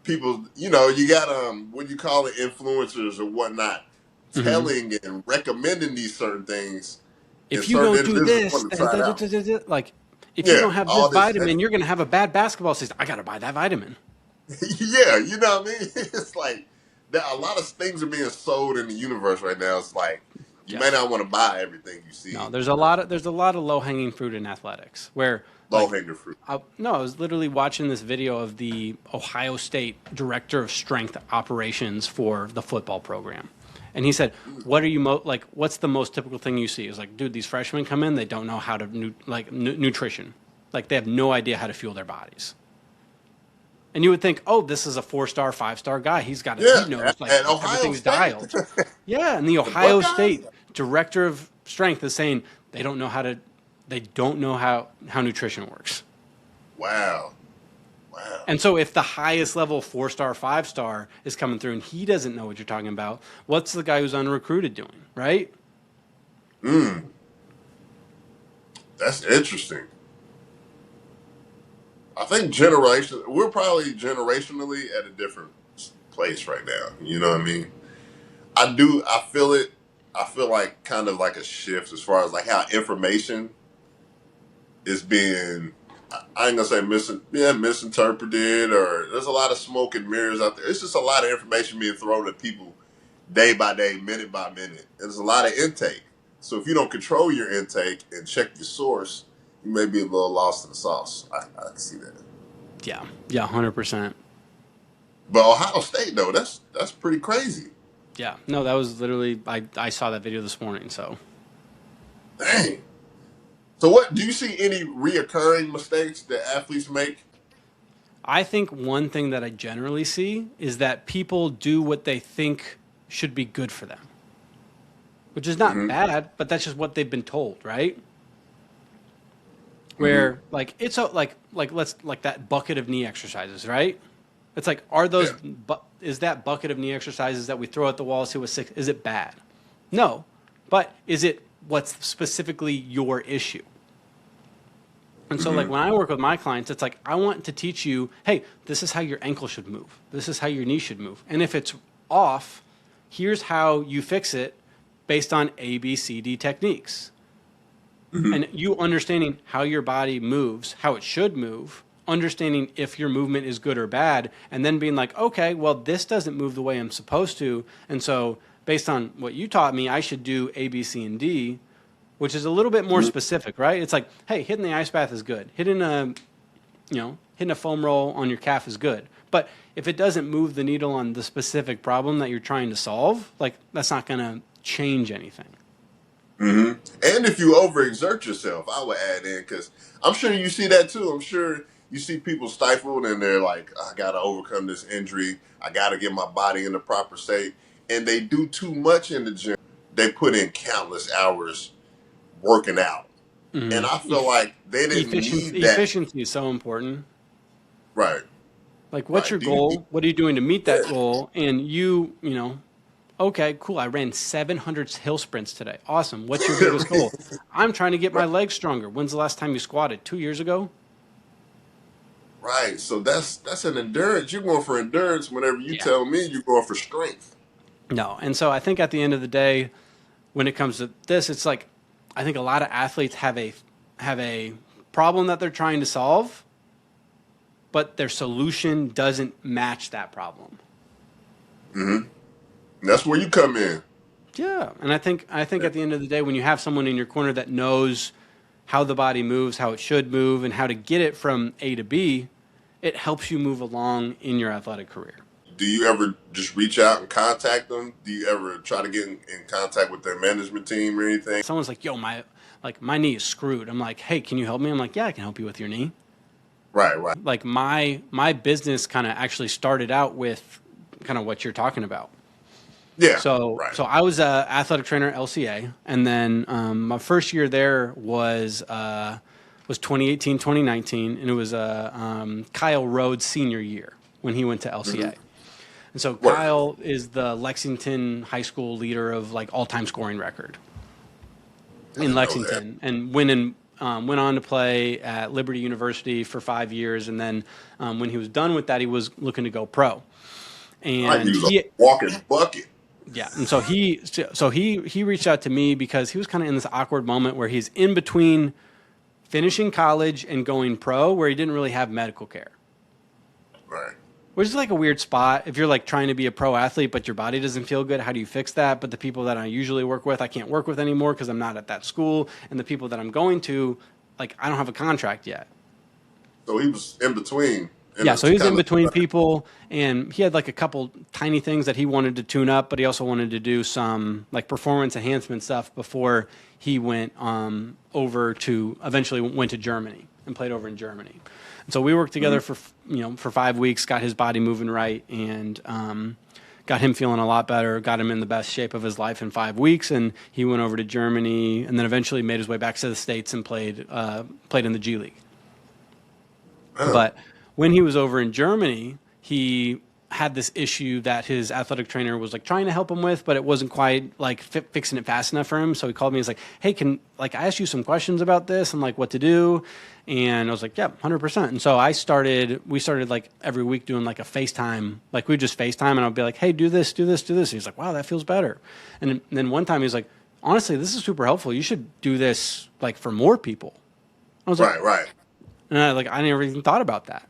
people, you got, what you call it, influencers or whatnot, telling and recommending these certain things in If you certain don't do individuals this, want to try it out. like If you Yeah, don't have this all this. vitamin, you're going to have a bad basketball season. I got to buy that vitamin. Yeah, you know what I mean? It's like that. A lot of things are being sold in the universe right now. It's like you may Yes. not want to buy everything you No, see. there's a lot of low hanging fruit in athletics where Low like hanging fruit. I was literally watching this video of the Ohio State director of strength operations for the football program. And he said, "What are you what's the most typical thing you see?" Is like, dude, these freshmen come in, they don't know how to nutrition. Like they have no idea how to fuel their bodies. And you would think, "Oh, this is a 4-star, 5-star guy. He's got Yeah, he knows at Ohio everything's State. dialed." Yeah, and the The Ohio Buckeyes? State director of strength is saying they don't know how nutrition works. Wow. Wow. And so if the highest level 4-star, 5-star is coming through and he doesn't know what you're talking about, what's the guy who's unrecruited doing, right? That's interesting. I think we're probably generationally at a different place right now. You know what I mean? I feel it. I feel like kind of like a shift as far as like how information is being, I ain't gonna say misinterpreted, or there's a lot of smoke and mirrors out there. It's just a lot of information being thrown at people day by day, minute by minute. There's a lot of intake. So if you don't control your intake and check your source, you may be a little lost in the sauce. I can see that. Yeah, 100%. But Ohio State though, that's pretty crazy. Yeah, no, that was literally, I saw that video this morning, so. Dang. So what do you see any reoccurring mistakes that athletes make? I think one thing that I generally see is that people do what they think should be good for them, which is not bad, but that's just what they've been told, right? Where like it's like that bucket of knee exercises, right? It's like, are those is that bucket of knee exercises that we throw at the wall, see what sticks? Is it bad? No, but is it what's specifically your issue? And so like when I work with my clients, it's like, I want to teach you, hey, this is how your ankle should move. This is how your knee should move. And if it's off, here's how you fix it based on A, B, C, D techniques. And you understanding how your body moves, how it should move, understanding if your movement is good or bad, and then being like, okay, well, this doesn't move the way I'm supposed to. And so based on what you taught me, I should do A, B, C, and D, which is a little bit more specific, right? It's like, hey, hitting the ice bath is good. Hitting a foam roll on your calf is good. But if it doesn't move the needle on the specific problem that you're trying to solve, like that's not going to change anything. And if you overexert yourself, I would add in, because I'm sure you see that too. I'm sure you see people stifled and they're like, I got to overcome this injury. I got to get my body in the proper state. And they do too much in the gym. They put in countless hours working out. And I feel like they didn't need that. Efficiency is so important. Right. Like, what's your goal? What are you doing to meet that goal? And okay, cool. I ran 700 hill sprints today. Awesome. What's your biggest goal? I'm trying to get my legs stronger. When's the last time you squatted? 2 years ago? Right. So that's an endurance. You're going for endurance whenever you tell me you're going for strength. No. And so I think at the end of the day, when it comes to this, it's like, I think a lot of athletes have a problem that they're trying to solve, but their solution doesn't match that problem. That's where you come in. Yeah, and I think at the end of the day, when you have someone in your corner that knows how the body moves, how it should move, and how to get it from A to B, it helps you move along in your athletic career. Do you ever just reach out and contact them? Do you ever try to get in contact with their management team or anything? Someone's like, yo, my knee is screwed. I'm like, hey, can you help me? I'm like, yeah, I can help you with your knee. Right. Like my business kind of actually started out with kind of what you're talking about. Yeah. So I was a athletic trainer at LCA, and then my first year there was 2018, 2019, and it was Kyle Rhodes' senior year when he went to LCA. And so Kyle is the Lexington high school leader of like all-time scoring record in Lexington, and went on to play at Liberty University for 5 years, and then when he was done with that, he was looking to go pro. And he was a walking bucket. Yeah, and so he reached out to me because he was kind of in this awkward moment where he's in between finishing college and going pro, where he didn't really have medical care. Right. Which is like a weird spot. If you're like trying to be a pro athlete, but your body doesn't feel good, how do you fix that? But the people that I usually work with, I can't work with anymore because I'm not at that school. And the people that I'm going to, like, I don't have a contract yet. So he was in between. Yeah, so he was in between people, and he had like a couple tiny things that he wanted to tune up, but he also wanted to do some like performance enhancement stuff before he went eventually went to Germany and played over in Germany. And so we worked together for 5 weeks, got his body moving right, and got him feeling a lot better, got him in the best shape of his life in 5 weeks, and he went over to Germany, and then eventually made his way back to the States and played in the G League. Oh. But when he was over in Germany, he had this issue that his athletic trainer was like trying to help him with, but it wasn't quite like fixing it fast enough for him. So he called me. He's like, "Hey, I ask you some questions about this and like what to do?" And I was like, "Yeah, 100%." And so we started like every week doing like a FaceTime. Like we just FaceTime, and I'll be like, "Hey, do this, do this, do this." He's like, "Wow, that feels better." And then one time he was like, "Honestly, this is super helpful. You should do this like for more people." I was like, Right. And I never even thought about that.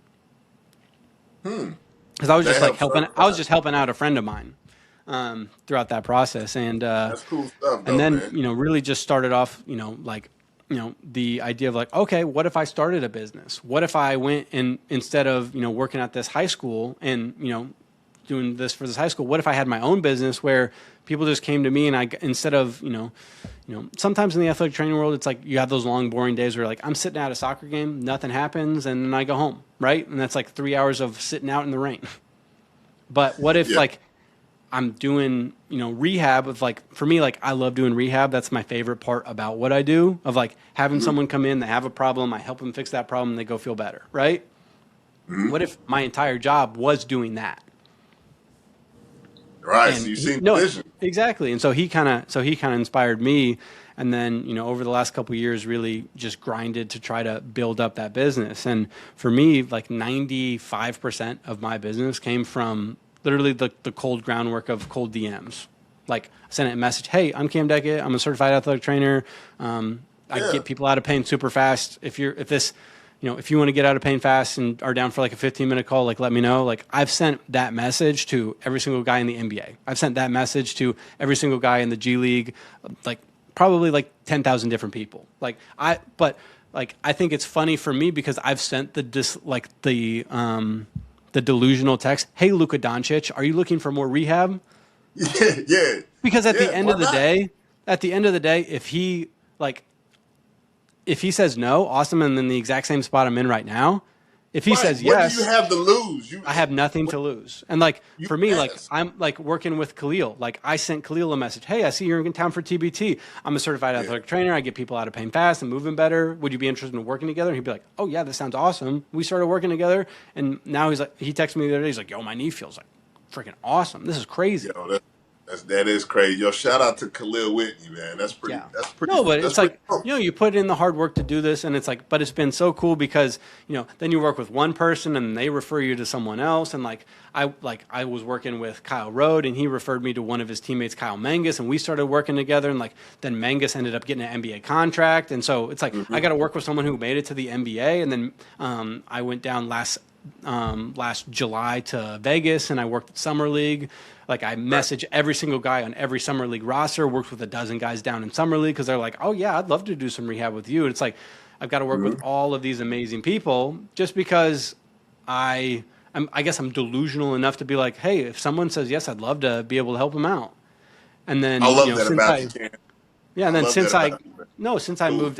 Because I was just helping out a friend of mine throughout that process, and that's cool stuff. And then man. Really just started off, the idea of like, okay, what if I started a business? What if I went and instead of working at this high school and doing this for this high school, what if I had my own business where people just came to me and instead of sometimes in the athletic training world, it's like you have those long, boring days where like I'm sitting at a soccer game, nothing happens, and then I go home, right? And that's like 3 hours of sitting out in the rain. But what if like I'm doing, rehab of like, for me, like I love doing rehab. That's my favorite part about what I do, of like having someone come in, they have a problem, I help them fix that problem, they go feel better, right? What if my entire job was doing that? Right, And so you seen the vision. Exactly. And so he kind of inspired me, and then over the last couple of years really just grinded to try to build up that business. And for me, like 95% of my business came from literally the cold groundwork of cold DMs. Like I sent a message, "Hey, I'm Cam Deckett, I'm a certified athletic trainer. I get people out of pain super fast. If you want to get out of pain fast and are down for like a 15-minute call, like let me know." Like I've sent that message to every single guy in the NBA. I've sent that message to every single guy in the G League, like probably like 10,000 different people. I think it's funny for me because I've sent the delusional text, "Hey, Luka Doncic, are you looking for more rehab?" Yeah. Because at the end of the day, if he says no, awesome, and in the exact same spot I'm in right now. If he says yes, what do you have to lose? I have nothing to lose. And like for me, like I'm like working with Kahlil. Like I sent Kahlil a message, "Hey, I see you're in town for TBT. I'm a certified athletic trainer. I get people out of pain fast and moving better. Would you be interested in working together?" And he'd be like, "Oh yeah, this sounds awesome." We started working together, and now he texted me the other day. He's like, "Yo, my knee feels like freaking awesome. This is crazy." Yo, that is crazy. Yo, shout out to Kahlil Whitney, man. That's pretty. Yeah. That's pretty. No, but that's it's like, cool. you put in the hard work to do this, and it's like, but it's been so cool because, then you work with one person and they refer you to someone else. And I was working with Kyle Rode, and he referred me to one of his teammates, Kyle Mangus, and we started working together. And then Mangus ended up getting an NBA contract. And so it's like, I got to work with someone who made it to the NBA. And then I went down last July to Vegas, and I worked at Summer League. Like I message every single guy on every Summer League roster, worked with a dozen guys down in Summer League because they're like, "Oh yeah, I'd love to do some rehab with you." And it's like, I've got to work with all of these amazing people just because I guess I'm delusional enough to be like, "Hey, if someone says yes, I'd love to be able to help them out." And then I love that about you, Ken. Yeah, and then since I Cool. moved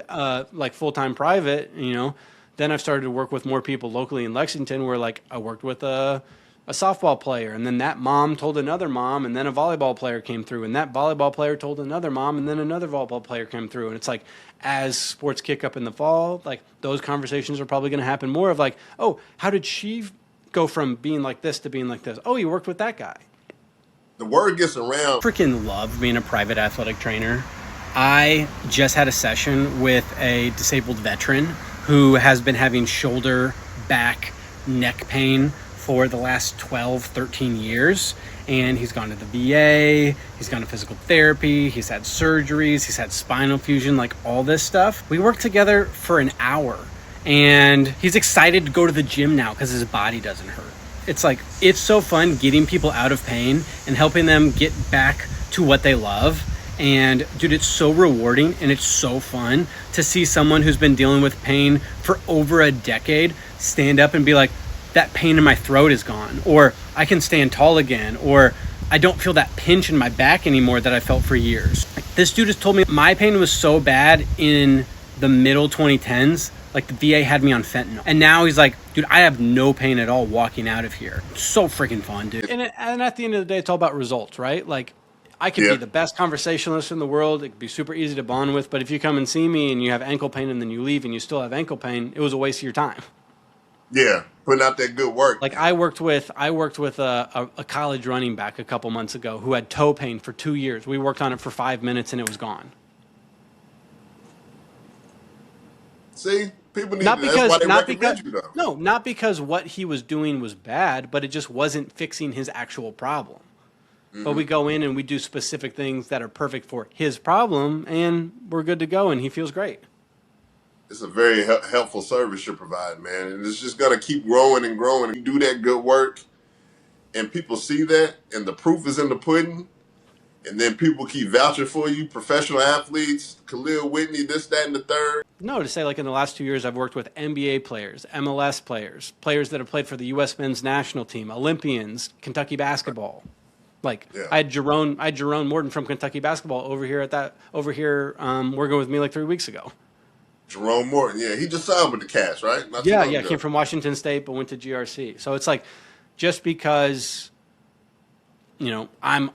like full-time private, then I've started to work with more people locally in Lexington where like I worked with a softball player, and then that mom told another mom, and then a volleyball player came through, and that volleyball player told another mom, and then another volleyball player came through. And it's like, as sports kick up in the fall, like those conversations are probably going to happen more of like, "Oh, how did she go from being like this to being like this? Oh, you worked with that guy." The word gets around. Freaking love being a private athletic trainer. I just had a session with a disabled veteran who has been having shoulder, back, neck pain for the last 12, 13 years. and he's gone to the VA, he's gone to physical therapy, he's had surgeries, he's had spinal fusion, like all this stuff. We worked together for an hour, and he's excited to go to the gym now because his body doesn't hurt. It's like, it's so fun getting people out of pain and helping them get back to what they love. And dude, it's so rewarding and it's so fun to see someone who's been dealing with pain for over a decade stand up and be like, that pain in my throat is gone, or I can stand tall again, or I don't feel that pinch in my back anymore that I felt for years. Like, this dude has told me my pain was so bad in the middle 2010s, like the VA had me on fentanyl. And now he's like, dude, I have no pain at all walking out of here. So freaking fun, dude. And at the end of the day, it's all about results, right? Like, I could be the best conversationalist in the world. It could be super easy to bond with. But if you come and see me and you have ankle pain and then you leave and you still have ankle pain, it was a waste of your time. Yeah, putting out that good work. Like I worked with a college running back a couple months ago who had toe pain for 2 years. We worked on it for 5 minutes and it was gone. See, people need that's why they recommend you, though. No, not because what he was doing was bad, but it just wasn't fixing his actual problem. But we go in and we do specific things that are perfect for his problem, and we're good to go, and he feels great. It's a very helpful service you're providing, man. And it's just going to keep growing and growing. You do that good work, and people see that, and the proof is in the pudding, and then people keep vouching for you, professional athletes, Kahlil Whitney, this, that, and the third. No, to say like in the last 2 years, I've worked with NBA players, MLS players, players that have played for the U.S. men's national team, Olympians, Kentucky basketball. Like I had Jerome Morton from Kentucky basketball over here working with me like 3 weeks ago. Jerome Morton, yeah, he just signed with the Cats, right? Yeah, came from Washington State but went to GRC. So it's like, just because, I'm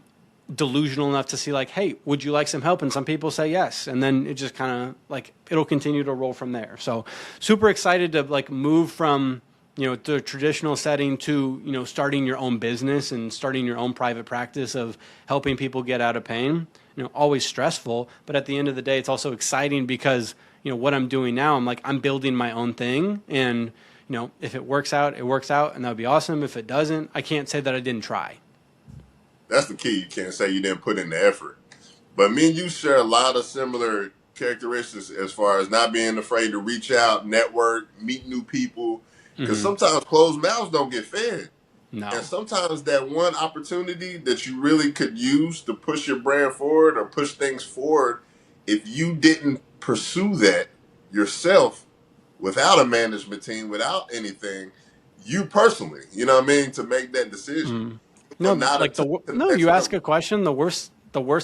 delusional enough to see like, hey, would you like some help? And some people say yes, and then it just kind of like it'll continue to roll from there. So super excited to like move from the traditional setting to, starting your own business and starting your own private practice of helping people get out of pain. Always stressful, but at the end of the day, it's also exciting because, what I'm doing now, I'm building my own thing. And, if it works out, it works out, and that would be awesome. If it doesn't, I can't say that I didn't try. That's the key. You can't say you didn't put in the effort. But me and you share a lot of similar characteristics as far as not being afraid to reach out, network, meet new people. Because sometimes closed mouths don't get fed. No. And sometimes that one opportunity that you really could use to push your brand forward or push things forward, if you didn't pursue that yourself without a management team, without anything, you personally, to make that decision. No, like you ask a question, the worst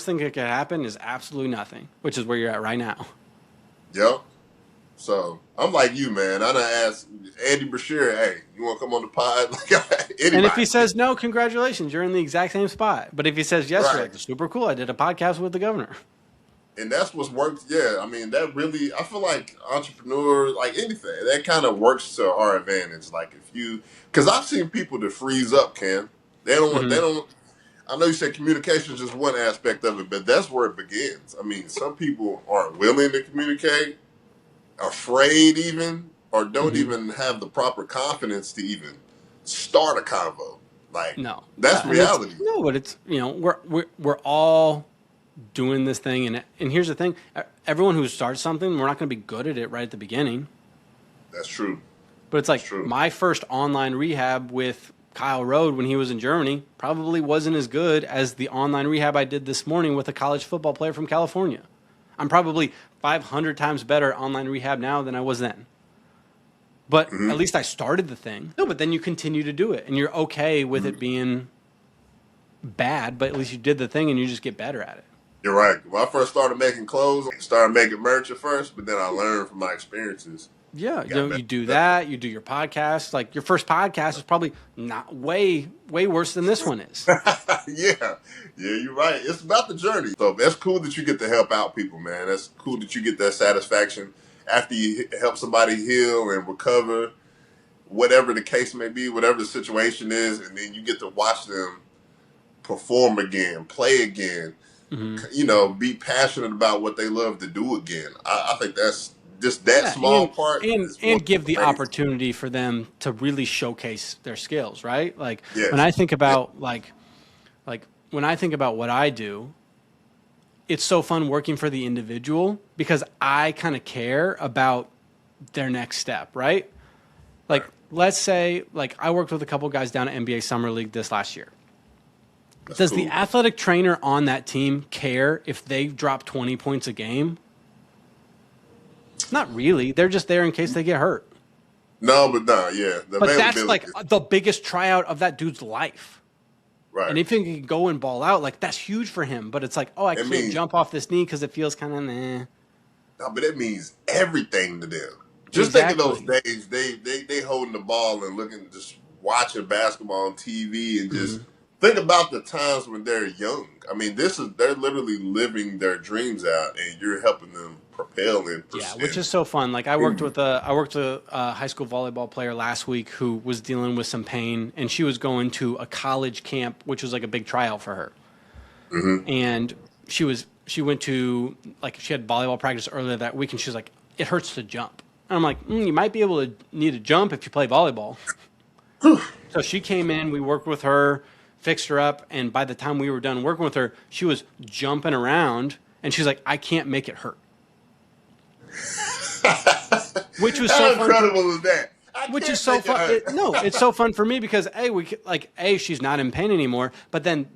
thing that could happen is absolutely nothing, which is where you're at right now. Yep. So I'm like you, man. I done asked Andy Brashear, hey, you want to come on the pod? And if he says no, congratulations, you're in the exact same spot. But if he says yes, you're like, super cool. I did a podcast with the governor. And that's what's worked. Yeah, I mean, that really, I feel like entrepreneurs, like anything, that kind of works to our advantage. Like because I've seen people that freeze up, Ken. They don't, I know you said communication is just one aspect of it, but that's where it begins. I mean, some people aren't willing to communicate, afraid even, or don't even have the proper confidence to even start a convo. Like, no, that's reality. No, but it's, we're all doing this thing. And here's the thing. Everyone who starts something, we're not going to be good at it right at the beginning. That's true. But it's like my first online rehab with Kyle Rode when he was in Germany probably wasn't as good as the online rehab I did this morning with a college football player from California. I'm probably 500 times better at online rehab now than I was then. But at least I started the thing. No, but then you continue to do it, and you're okay with it being bad, but at least you did the thing, and you just get better at it. You're right. When I first started making clothes, I started making merch at first, but then I learned from my experiences. Yeah, you do that. You do your podcast. Like your first podcast is probably not way worse than this one is. Yeah, you're right. It's about the journey. So that's cool that you get to help out people, man. That's cool that you get that satisfaction after you help somebody heal and recover, whatever the case may be, whatever the situation is, and then you get to watch them perform again, play again, be passionate about what they love to do again. I think that's just that small part. And give the opportunity for them to really showcase their skills, right? Like when I think about like when I think about what I do, it's so fun working for the individual because I kind of care about their next step, right? Like, let's say, like, I worked with a couple guys down at NBA Summer League this last year. Does the athletic trainer on that team care if they drop 20 points a game? Not really. They're just there in case they get hurt. No, but no, yeah. But that's like the biggest tryout of that dude's life. Right. And if he can go and ball out, like, that's huge for him. But it's like, oh, I can't jump off this knee because it feels kind of meh. No, but it means everything to them. Just think of those days. They holding the ball and looking, just watching basketball on TV, and just think about the times when they're young. I mean, they're literally living their dreams out, and you're helping them propel and yeah, which is so fun. Like, I worked with a high school volleyball player last week who was dealing with some pain, and she was going to a college camp, which was like a big tryout for her. And she went to, like, she had volleyball practice earlier that week, and she was like, it hurts to jump. And I'm like, you might be able to need a jump if you play volleyball. So she came in, we worked with her, fixed her up, and by the time we were done working with her, she was jumping around, and she's like, I can't make it hurt. Which was so incredible is that? Which is so fun. It's so fun for me because she's not in pain anymore, but then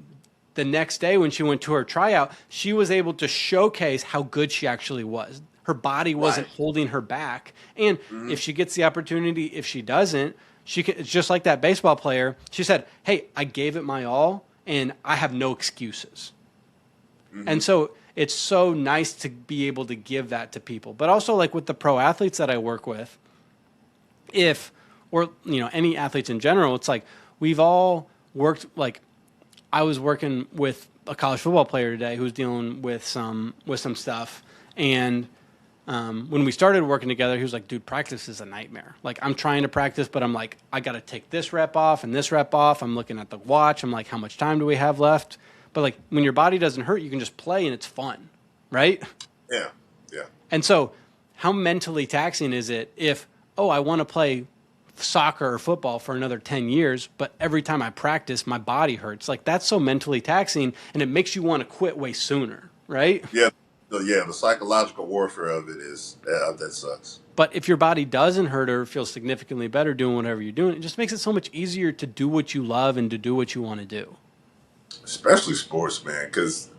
the next day when she went to her tryout, she was able to showcase how good she actually was. Her body wasn't holding her back. And if she gets the opportunity, if she doesn't, it's just like that baseball player. She said, hey, I gave it my all, and I have no excuses. And so it's so nice to be able to give that to people. But also, like, with the pro athletes that I work with, any athletes in general, it's like we've all worked. Like, I was working with a college football player today who's dealing with some stuff, and when we started working together, he was like, dude, practice is a nightmare. Like, I'm trying to practice, but I'm like, I got to take this rep off and this rep off. I'm looking at the watch. I'm like, how much time do we have left? But, like, when your body doesn't hurt, you can just play and it's fun, right? Yeah. And so how mentally taxing is it if, I want to play soccer or football for another 10 years, but every time I practice, my body hurts. Like, that's so mentally taxing, and it makes you want to quit way sooner, right? Yeah. The psychological warfare of it is, that sucks. But if your body doesn't hurt or feels significantly better doing whatever you're doing, it just makes it so much easier to do what you love and to do what you want to do. Especially sports, man, because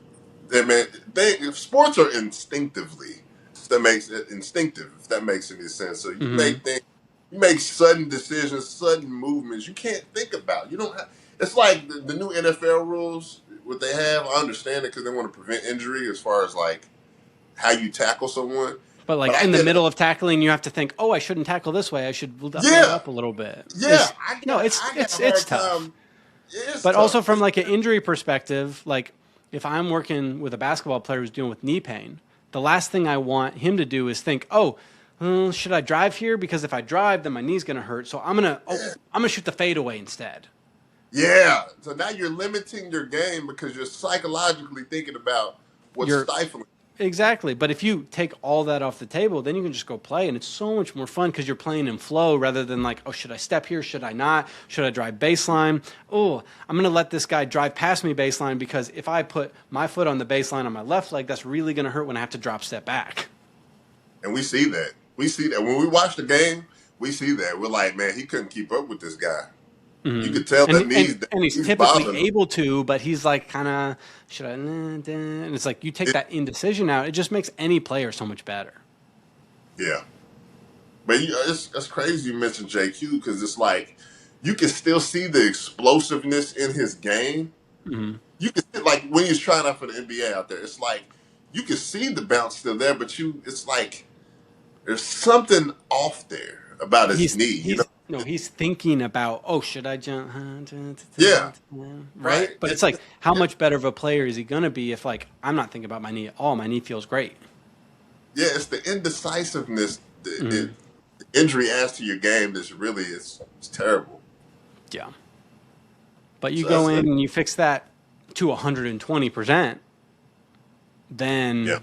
sports are instinctively, if that makes any sense. So you make sudden decisions, sudden movements you can't think about. You don't have. It's like the new NFL rules. What they have, I understand it because they want to prevent injury as far as, like, how you tackle someone. But in the middle of tackling, you have to think, I shouldn't tackle this way. I should move up a little bit. Yeah. It's tough. But also from, like, an injury perspective, like, if I'm working with a basketball player who's dealing with knee pain, the last thing I want him to do is think, should I drive here? Because if I drive, then my knee's going to hurt. So I'm going to shoot the fadeaway instead. Yeah. So now you're limiting your game because you're psychologically thinking about what's stifling. Exactly. But if you take all that off the table, then you can just go play, and it's so much more fun because you're playing in flow rather than like, should I step here? Should I not? Should I drive baseline? I'm going to let this guy drive past me baseline because if I put my foot on the baseline on my left leg, that's really going to hurt when I have to drop step back. And we see that. When we watch the game, we see that. We're like, man, he couldn't keep up with this guy. You could tell that he's typically able to, but he's like, kind of, should I? And it's like, you take that indecision out, it just makes any player so much better. Yeah, but it's crazy you mentioned JQ because it's like you can still see the explosiveness in his game. You can see, like, when he's trying out for the NBA out there, it's like you can see the bounce still there, but it's like there's something off there about his knee. He's thinking about, should I jump? Yeah. Right? But it's like, how much better of a player is he going to be if, like, I'm not thinking about my knee at all. My knee feels great. Yeah, it's the indecisiveness, the injury adds to your game that's really, it's terrible. Yeah. But you go in and you fix that to 120%, then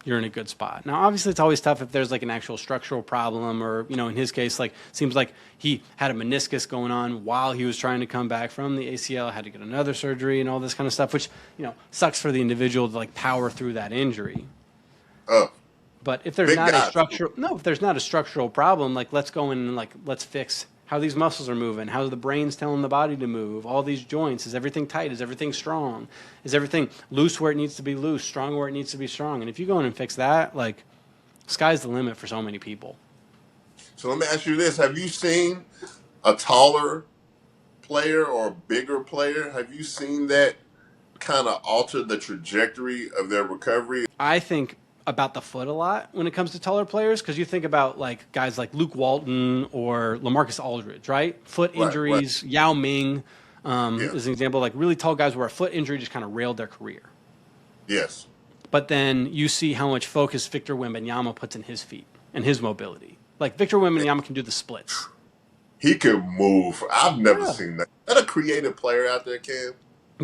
you're in a good spot. Now, obviously, it's always tough if there's like an actual structural problem, or in his case, like seems like he had a meniscus going on while he was trying to come back from the ACL, had to get another surgery and all this kind of stuff, which sucks for the individual to like power through that injury. But if there's not if there's not a structural problem, like let's go in and like let's fix how these muscles are moving, how the brain's telling the body to move, all these joints, is everything tight, is everything strong, is everything loose where it needs to be loose, strong where it needs to be strong. And if you go in and fix that, like sky's the limit for so many people. So let me ask you this. Have you seen a taller player or a bigger player? Have you seen that kind of alter the trajectory of their recovery? I think about the foot a lot when it comes to taller players, because you think about like guys like Luke Walton or LaMarcus Aldridge, right? Foot injuries, right. Yao Ming is an example, like really tall guys where a foot injury just kind of railed their career. Yes. But then you see how much focus Victor Wembanyama puts in his feet and his mobility. Like Victor Wembanyama can do the splits. He can move. I've never seen that. Is that a creative player out there, Cam?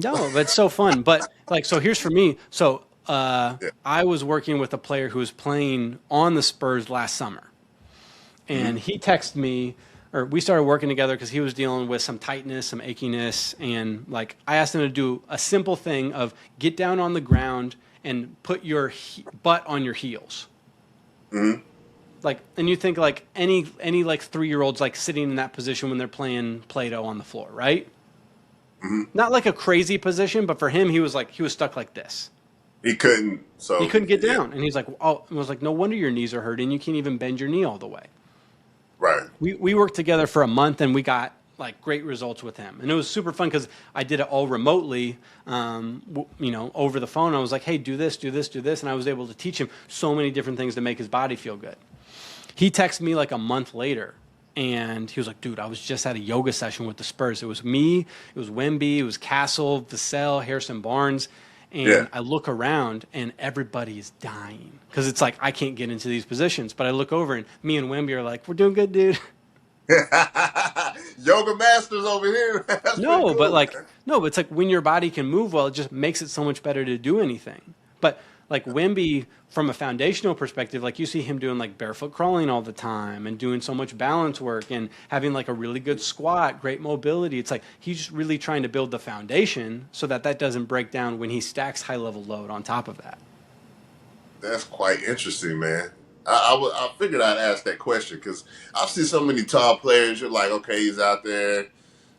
No, but it's so fun. But like, so here's for me. So I was working with a player who was playing on the Spurs last summer. And he texted me, or we started working together because he was dealing with some tightness, some achiness. And like, I asked him to do a simple thing of get down on the ground and put your butt on your heels. Mm-hmm. Like, and you think like any like 3-year-olds like sitting in that position when they're playing Play-Doh on the floor, right? Mm-hmm. Not like a crazy position, but for him, he was stuck like this. He couldn't get down. And he's like, oh, I was like, no wonder your knees are hurting. You can't even bend your knee all the way. Right. We worked together for a month and we got like great results with him. And it was super fun because I did it all remotely, over the phone. I was like, hey, do this, do this, do this. And I was able to teach him so many different things to make his body feel good. He texted me like a month later. And he was like, dude, I was just at a yoga session with the Spurs. It was me, it was Wemby, it was Castle, Vassell, Harrison Barnes. And I look around and everybody is dying because it's like I can't get into these positions. But I look over and me and Wemby are like, we're doing good, dude. Yoga masters over here. No, but it's like when your body can move well, it just makes it so much better to do anything. But like Wemby, from a foundational perspective, like you see him doing like barefoot crawling all the time and doing so much balance work and having like a really good squat, great mobility. It's like he's just really trying to build the foundation so that doesn't break down when he stacks high level load on top of that. That's quite interesting, man. I figured I'd ask that question because I've seen so many tall players. You're like, okay, he's out there.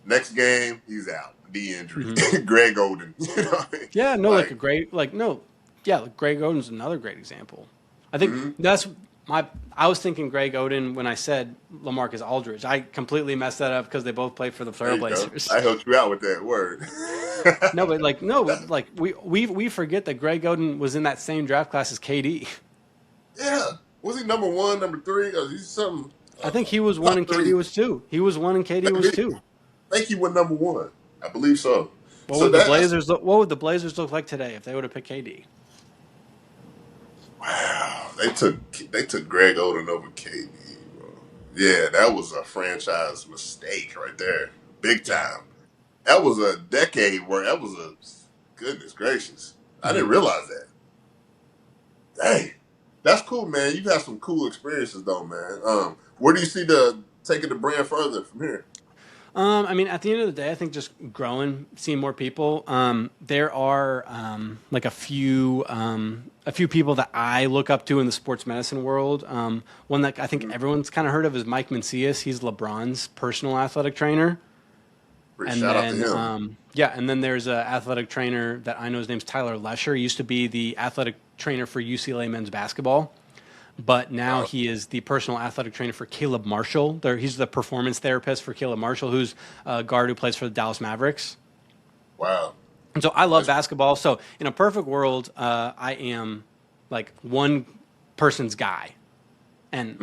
Next game, he's out. Knee injury. Mm-hmm. Greg Oden. You know what I mean? Yeah, no, like a great, like, no. Yeah, Greg Oden's another great example. I think I was thinking Greg Oden when I said LaMarcus Aldridge. I completely messed that up because they both played for the Trailblazers. I helped you out with that word. we forget that Greg Oden was in that same draft class as KD. Yeah. Was he number 1, number 3? Or he's something. I think he was 1 and KD was 2. He was 1 and KD was 2. I think he went number 1. I believe so. What would the Blazers look like today if they would have picked KD? Wow, they took Greg Oden over KD, bro. Yeah, that was a franchise mistake right there, big time. That was a decade where that was goodness gracious. I didn't realize that. Dang, that's cool, man. You've had some cool experiences though, man. Where do you see taking the brand further from here? I mean, at the end of the day, I think just growing, seeing more people. There are like a few people that I look up to in the sports medicine world. One that I think everyone's kind of heard of is Mike Mancias. He's LeBron's personal athletic trainer. Shout out to him. And then there's an athletic trainer that I know. His name's Tyler Lesher. He used to be the athletic trainer for UCLA men's basketball. But now he is the personal athletic trainer for Caleb Marshall. He's the performance therapist for Caleb Marshall, who's a guard who plays for the Dallas Mavericks. Wow. And so I love basketball. So in a perfect world, I am like one person's guy. And,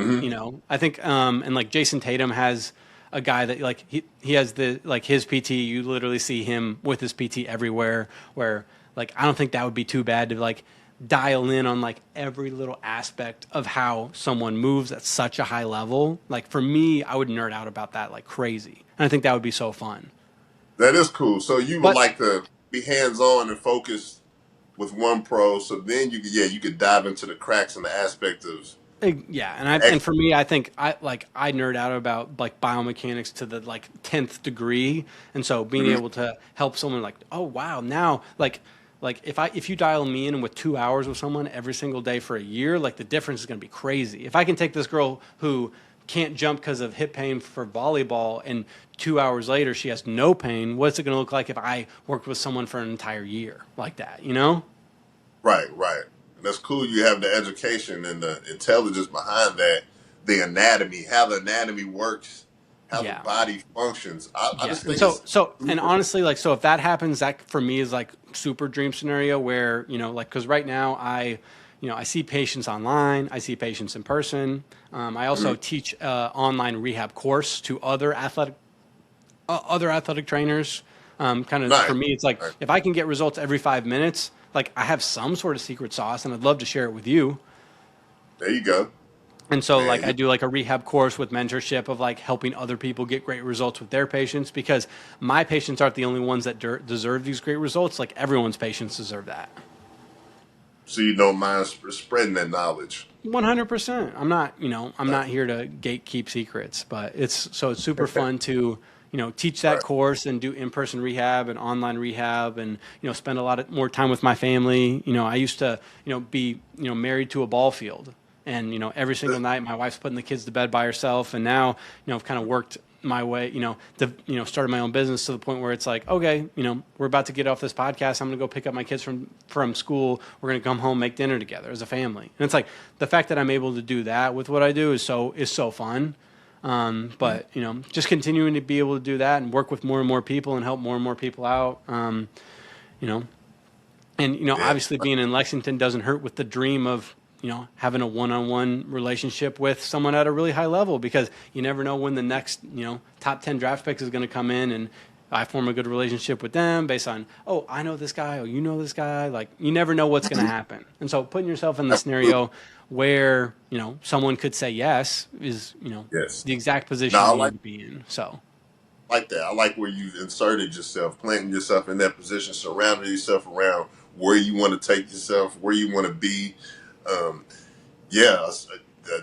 I think, and like Jason Tatum has a guy that like, he has his PT, you literally see him with his PT everywhere, where like, I don't think that would be too bad to like dial in on like every little aspect of how someone moves at such a high level. Like for me, I would nerd out about that like crazy. And I think that would be so fun. That is cool. So you would like to be hands-on and focused with one pro. So then you could dive into the cracks and the aspect of Yeah, and for me, I think I nerd out about like biomechanics to the like 10th degree, and so being able to help someone like, oh wow, now like if you dial me in with 2 hours with someone every single day for a year, like the difference is going to be crazy. If I can take this girl who can't jump because of hip pain for volleyball, and 2 hours later she has no pain, what's it going to look like if I worked with someone for an entire year like that? You know? Right. And that's cool. You have the education and the intelligence behind that, the anatomy, how the anatomy works, how the body functions. I just think and honestly, like, so if that happens, that for me is like super dream scenario where, like, cause right now I see patients online, I see patients in person. I also teach online rehab course to other athletic trainers. For me, it's like, if I can get results every 5 minutes, like I have some sort of secret sauce and I'd love to share it with you. There you go. And so like I do like a rehab course with mentorship of like helping other people get great results with their patients, because my patients aren't the only ones that deserve these great results. Like everyone's patients deserve that. So you don't mind spreading that knowledge. 100%. I'm not here to gatekeep secrets, but it's super fun to, teach that course and do in-person rehab and online rehab and, spend a lot more time with my family. I used to, be, married to a ball field, and, every single night my wife's putting the kids to bed by herself. And now, I've kind of worked my way, started my own business to the point where it's like, okay, we're about to get off this podcast. I'm going to go pick up my kids from school. We're going to come home, make dinner together as a family. And it's like the fact that I'm able to do that with what I do is so fun. But just continuing to be able to do that and work with more and more people and help more and more people out. Obviously being in Lexington doesn't hurt with the dream of, having a one-on-one relationship with someone at a really high level, because you never know when the next, top 10 draft picks is going to come in, and I form a good relationship with them based on, oh, I know this guy, oh, you know this guy. Like, you never know what's going to happen. And so putting yourself in the scenario where, someone could say yes is, the exact position you need to be in. So I like that. I like where you inserted yourself, planting yourself in that position, surrounding yourself around where you want to take yourself, where you want to be.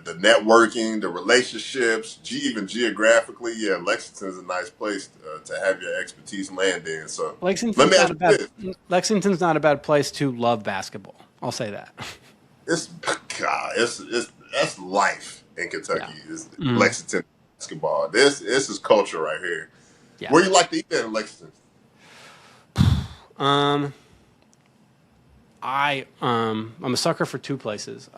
The networking, the relationships, even geographically, Lexington's a nice place to have your expertise land in. So Lexington's not a bad place to love basketball. I'll say that. That's life in Kentucky. Is Lexington basketball. This is culture right here. Yeah. Where you like to eat at in Lexington? I'm a sucker for two places.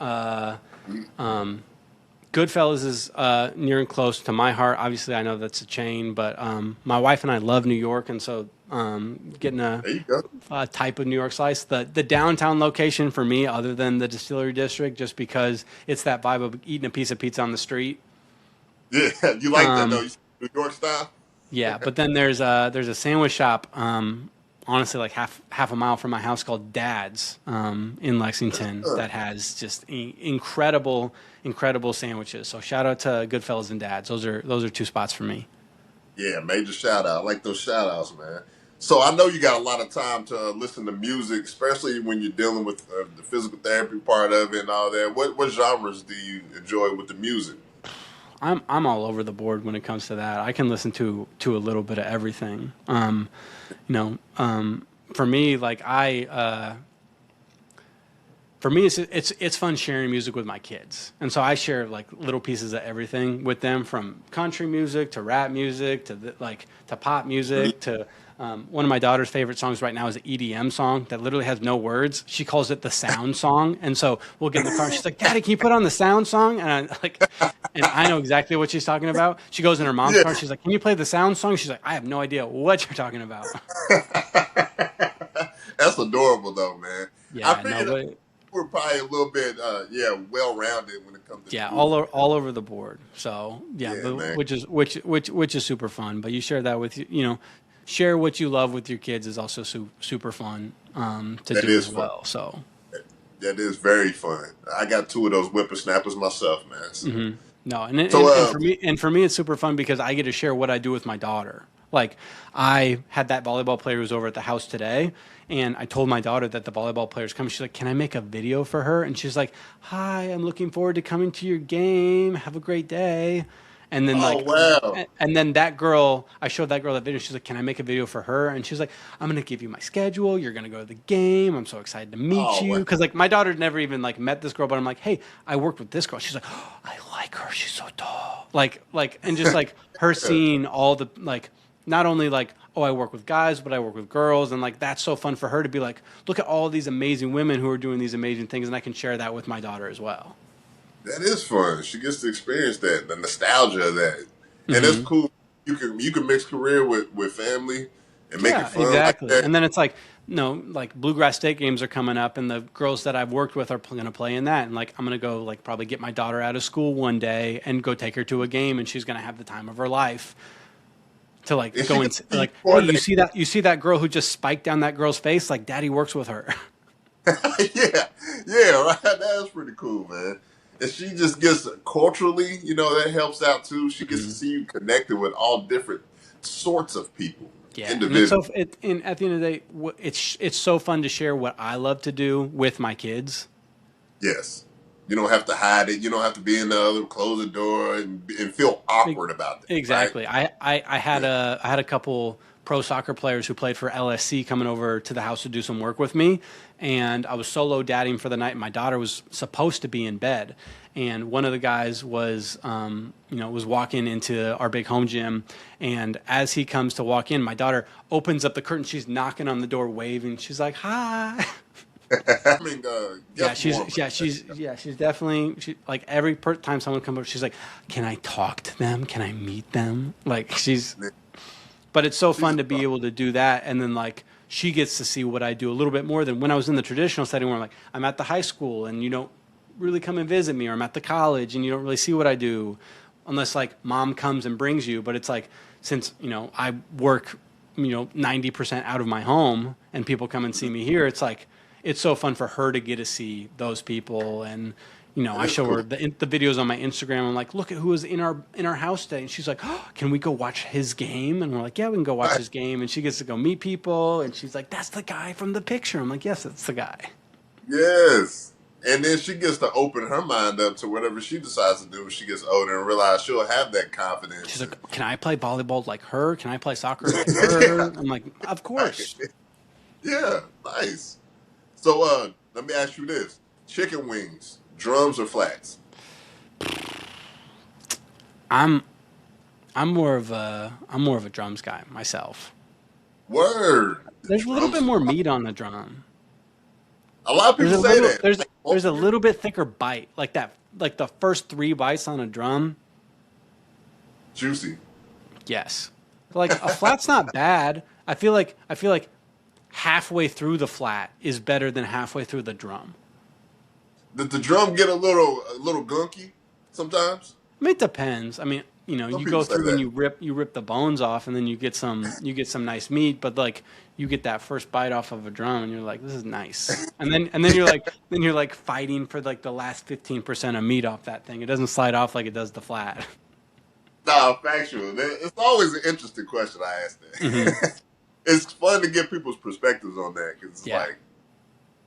Goodfellas is near and close to my heart. Obviously, I know that's a chain, but my wife and I love New York, and so getting a type of New York slice. The downtown location for me, other than the Distillery District, just because it's that vibe of eating a piece of pizza on the street. Yeah, you like that though, New York style. Yeah, but then there's a sandwich shop. Honestly, like half a mile from my house, called Dad's in Lexington, that has just incredible sandwiches. So shout out to Goodfellas and Dad's. Those are two spots for me. Yeah, major shout out. I like those shout outs, man. So I know you got a lot of time to listen to music, especially when you're dealing with the physical therapy part of it and all that. What genres do you enjoy with the music? I'm all over the board when it comes to that. I can listen to a little bit of everything. For me, like it's fun sharing music with my kids, and so I share like little pieces of everything with them, from country music to rap music to pop music to. One of my daughter's favorite songs right now is an EDM song that literally has no words. She calls it the sound song. And so we'll get in the car and she's like, Daddy, can you put on the sound song? And I know exactly what she's talking about. She goes in her mom's car and she's like, can you play the sound song? She's like, I have no idea what you're talking about. That's adorable though, man. Yeah, I figured we're probably a little bit, well-rounded when it comes to all over the board. So which is super fun. But you share that with share what you love with your kids is also super fun to do as well. So that is very fun. I got two of those whippersnappers myself, man. So. No, and for me, it's super fun because I get to share what I do with my daughter. Like, I had that volleyball player who was over at the house today, and I told my daughter that the volleyball player's coming. She's like, "Can I make a video for her?" And she's like, "Hi, I'm looking forward to coming to your game. Have a great day." And then Oh like, wow. and then that girl, I showed that girl that video. She's like, "Can I make a video for her?" And she's like, "I'm gonna give you my schedule. You're gonna go to the game. I'm so excited to meet Oh you." wow. Because like my daughter never even like met this girl, but I'm like, "Hey, I worked with this girl." She's like, "Oh, I like her. She's so tall." And just like her seeing all the like, not only like, oh, I work with guys, but I work with girls, and like that's so fun for her to be like, look at all these amazing women who are doing these amazing things, and I can share that with my daughter as well. That is fun. She gets to experience that, the nostalgia of that, and it's cool. You can mix career with family and make it Yeah, fun like exactly. that. And then it's like, no, like Bluegrass State games are coming up, and the girls that I've worked with are going to play in that. And like, I'm going to go like probably get my daughter out of school one day and go take her to a game, and she's going to have the time of her life to like And she go gets and to like, see hey, coordinate. you see that girl who just spiked down that girl's face? Like, Daddy works with her. Yeah, yeah, right. That's pretty cool, man. And she just gets culturally, that helps out too. She gets to see you connected with all different sorts of people, Yeah, and it's individuals. and at the end of the day, it's so fun to share what I love to do with my kids. Yes, you don't have to hide it. You don't have to be in the other, close the door, and feel E- awkward about that, right? Exactly. I had a couple pro soccer players who played for LSC coming over to the house to do some work with me, and I was solo dadding for the night. My daughter was supposed to be in bed, and one of the guys was was walking into our big home gym, and as he comes to walk in, my daughter opens up the curtain. She's knocking on the door, waving. She's like, "Hi." I mean, Yeah, guess warm. she's definitely like every time someone comes over, she's like, "Can I talk to them? Can I meet them?" Like but it's so She's fun a to be able to do that, and then like she gets to see what I do a little bit more than when I was in the traditional setting where I'm like, I'm at the high school and you don't really come and visit me, or I'm at the college and you don't really see what I do, unless like mom comes and brings you. But it's like since I work 90% out of my home and people come and see me here, it's like it's so fun for her to get to see those people. And It I is show cool. her the videos on my Instagram. I'm like, look at who was in our house today, and she's like, oh, can we go watch his game? And we're like, yeah, we can go watch his game. And she gets to go meet people, and she's like, that's the guy from the picture. I'm like, yes, that's the guy. Yes. And then she gets to open her mind up to whatever she decides to do when she gets older and realize she'll have that She's confidence. like, can I play volleyball like her? Can I play soccer like her? I'm like, of course. Yeah, nice. So let me ask you this. Chicken wings, drums or flats? I'm I'm more of a drums guy myself. Word. The There's a little bit drums. more meat on the drum. A lot of There's people a say little that. there's Like, there's a little bit thicker bite, like that, like the first three bites on a drum. juicy. Yes. Like a flat's not bad. I feel like halfway through the flat is better than halfway through the drum. Did the drum get a little gunky sometimes? I mean, it depends. I mean, Some you people go say through and that. you rip the bones off, and then you get some nice meat, but like you get that first bite off of a drum, and you're like, this is nice. And then you're like fighting for like the last 15% of meat off that thing. It doesn't slide off like it does the flat. Nah, factual. It's always an interesting question I ask Hmm. that. It's fun to get people's perspectives on that because it's Yeah. like,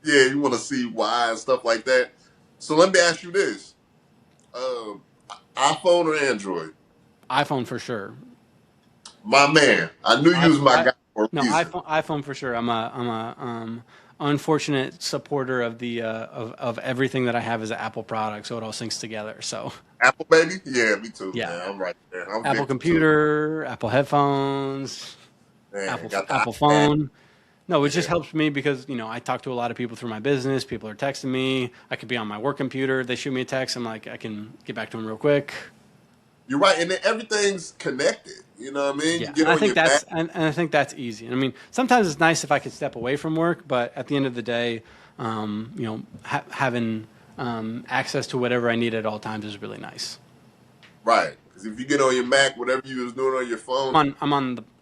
yeah, you want to see why and stuff like that. So let me ask you this: um, iPhone or Android? iPhone for sure. My man, I knew you was iPhone, my guy for a no, reason. iPhone for sure. I'm a unfortunate supporter of the of everything that I have as an Apple product, so it all syncs together. So Apple baby? Yeah, me too, yeah, man. I'm right there. I'm Apple Victor too. computer, Apple headphones, Man, Apple got the Apple iPad. phone. No, it just Yeah, helps me because I talk to a lot of people through my business. People are texting me. I could be on my work computer. They shoot me a text. I'm like, I can get back to them real quick. you're right, and then everything connected. You know what I mean? You Yeah, get and I on think your Mac. that's easy. I mean, sometimes it's nice if I could step away from work, but at the end of the day, having access to whatever I need at all times is really nice. Right. Because if you get on your Mac, whatever you was doing on your phone,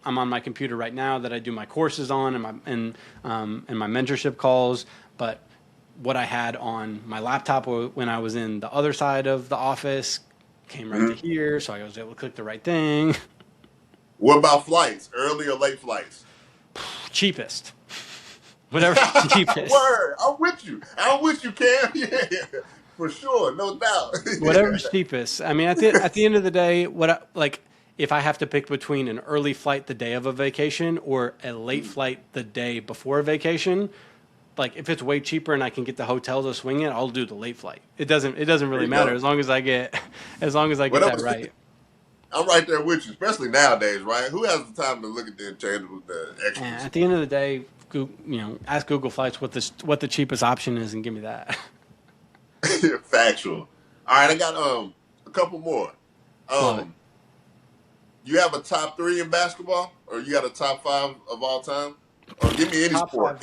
I'm on my computer right now that I do my courses on and my mentorship calls. But what I had on my laptop when I was in the other side of the office came right to mhm. here, so I was able to click the right thing. What about flights? Early or late flights? Cheapest. Whatever's cheapest. Word. I'm with you, Cam. Yeah, for sure, no doubt. Whatever's cheapest. I mean, at the end of the day, like if I have to pick between an early flight the day of a vacation or a late flight the day before a vacation, like if it's way cheaper and I can get the hotel to swing it, I'll do the late flight. It doesn't really matter as long as I get that right. I'm right there with you, especially nowadays, right? Who has the time to look at the intangibles, the And extras? at the end of the day, ask Google Flights what the cheapest option is and give me that. Factual. All right, I got a couple more. Love it. You have a top 3 in basketball, or you got a top 5 of all time, or give me Top five.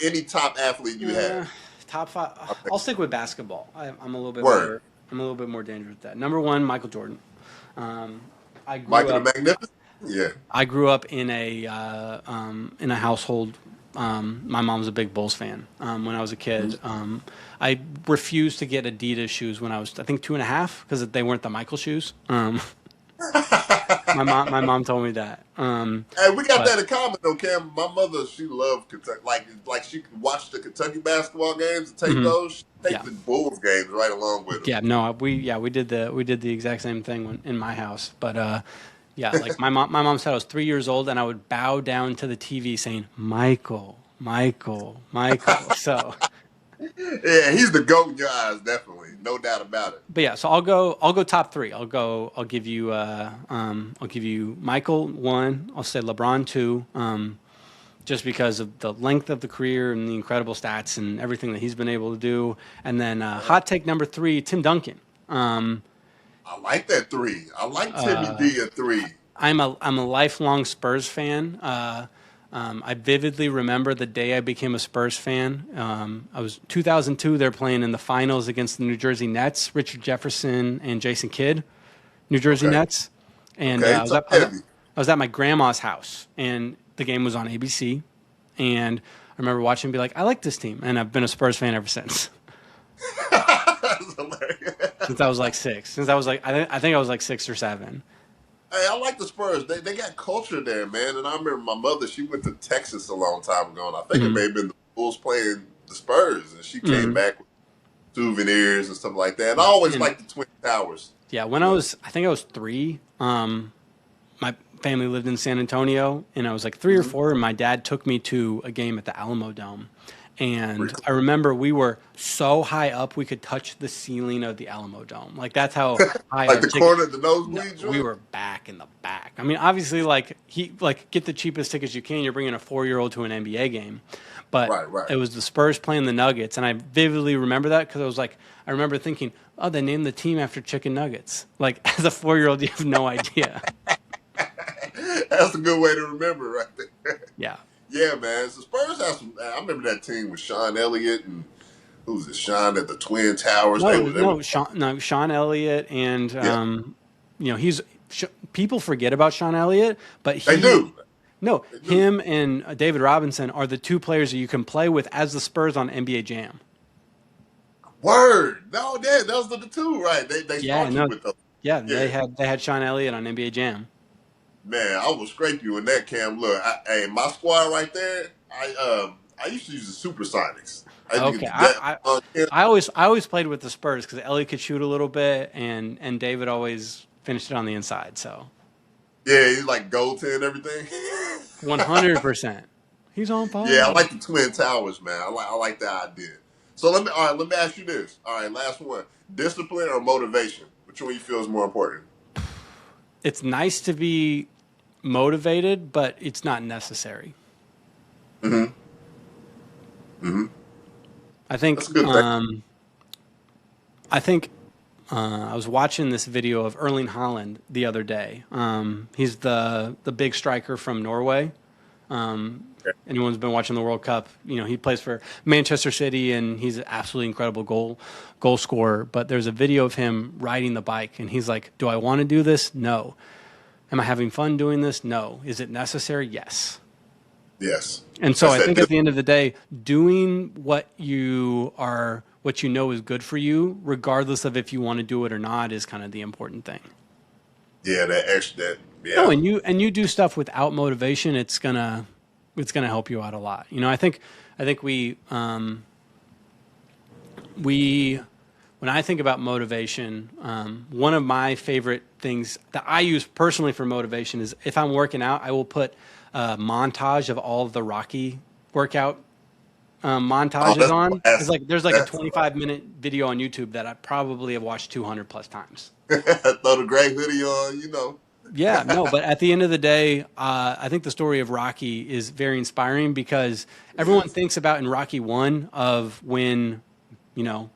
any top athlete you have. Top 5. I'll stick with basketball. I'm a little bit Word. more. I'm a little bit more dangerous with that. Number 1, Michael Jordan. I grew Michael up. the Magnificent. Yeah. I grew up in a household. My mom was a big Bulls fan. When I was a kid, I refused to get Adidas shoes when I was, I think, 2.5 because they weren't the Michael shoes. My mom told me that. Hey, we got But that in common though, Cam. My mother, she loved Kentucky. Like she could watch the Kentucky basketball games and take those. She'd take yeah, the Bulls games right along with them. yeah, no, we did the exact same thing in my house. But yeah, like my mom said I was 3 years old and I would bow down to the TV saying Michael, Michael, Michael. So. Yeah, he's the GOAT in your eyes, definitely, no doubt about it. But yeah, so I'll go top 3. I'll give you Michael 1. I'll say LeBron 2. Just because of the length of the career and the incredible stats and everything that he's been able to do. And then hot take number 3, Tim Duncan. I like that 3. I like Timmy D at 3. I'm a lifelong Spurs fan. I vividly remember the day I became a Spurs fan. I was 2002. They're playing in the finals against the New Jersey Nets. Richard Jefferson and Jason Kidd, New Jersey Nets. And Okay, I was at my grandma's house, and the game was on ABC. And I remember watching and be like, I like this team. And I've been a Spurs fan ever since. That's hilarious. Since I was like 6. Since I was like, I think I was like 6 or 7. Hey, I like the Spurs. They got culture there, man. And I remember my mother, she went to Texas a long time ago, and I think it may have been the Bulls playing the Spurs, and she came back with souvenirs and stuff like that. And I always liked the Twin Towers. Yeah, when I think I was 3, my family lived in San Antonio, and I was like 3 or 4, and my dad took me to a game at the Alamo Dome. And I remember we were so high up we could touch the ceiling of the Alamo Dome. Like that's how high Like our the ticket- corner of the nosebleed joint? We were back in the back. I mean, obviously, get the cheapest tickets you can. You're bringing a 4-year-old to an NBA game, but Right. it was the Spurs playing the Nuggets, and I vividly remember that because I remember thinking, oh, they named the team after chicken nuggets. Like as a 4-year-old, you have no idea. That's a good way to remember right there. Yeah. Yeah, man. So Spurs have some. I remember that team with Sean Elliott and who was it? Sean at the Twin Towers. Sean Elliott, and people forget about Sean Elliott, but They do. No, him and David Robinson are the 2 players that you can play with as the Spurs on NBA Jam. Word. No, those are the 2, right? They start you with those. Yeah, they had Sean Elliott on NBA Jam. Man, I will scrape you in that, Cam. Look, my squad right there. I used to use the Supersonics. I always played with the Spurs because Elliott could shoot a little bit, and David always finished it on the inside. So yeah, he's like goaltend and everything. 100%. He's on fire. Yeah, I like the Twin Towers, man. I like that idea. So let me ask you this. All right, last one: discipline or motivation? Which one you feel is more important? It's nice to be motivated, but it's not necessary. I think. That's a good thing. I was watching this video of Erling Haaland the other day. He's the big striker from Norway. Anyone's been watching the World Cup, he plays for Manchester City, and he's an absolutely incredible goal scorer. But there's a video of him riding the bike, and he's like, do I want to do this? No. Am I having fun doing this? No. Is it necessary? Yes. Yes. And so I think at the end of the day, doing what you know is good for you, regardless of if you want to do it or not, is kind of the important thing. Yeah, that extra, that, No, yeah. and you do stuff without motivation, it's gonna help you out a lot. I think we when I think about motivation, one of my favorite things that I use personally for motivation is if I'm working out, I will put a montage of all of the Rocky workout Oh, montages that's on. It's classic. like there's like a That's 25-minute video on YouTube that I probably have watched 200 plus times. throw the gray hoodie on, you know. Yeah, no, but at the end of the day, I think the story of Rocky is very inspiring because everyone Yes. thinks about in Rocky 1 of when, you know,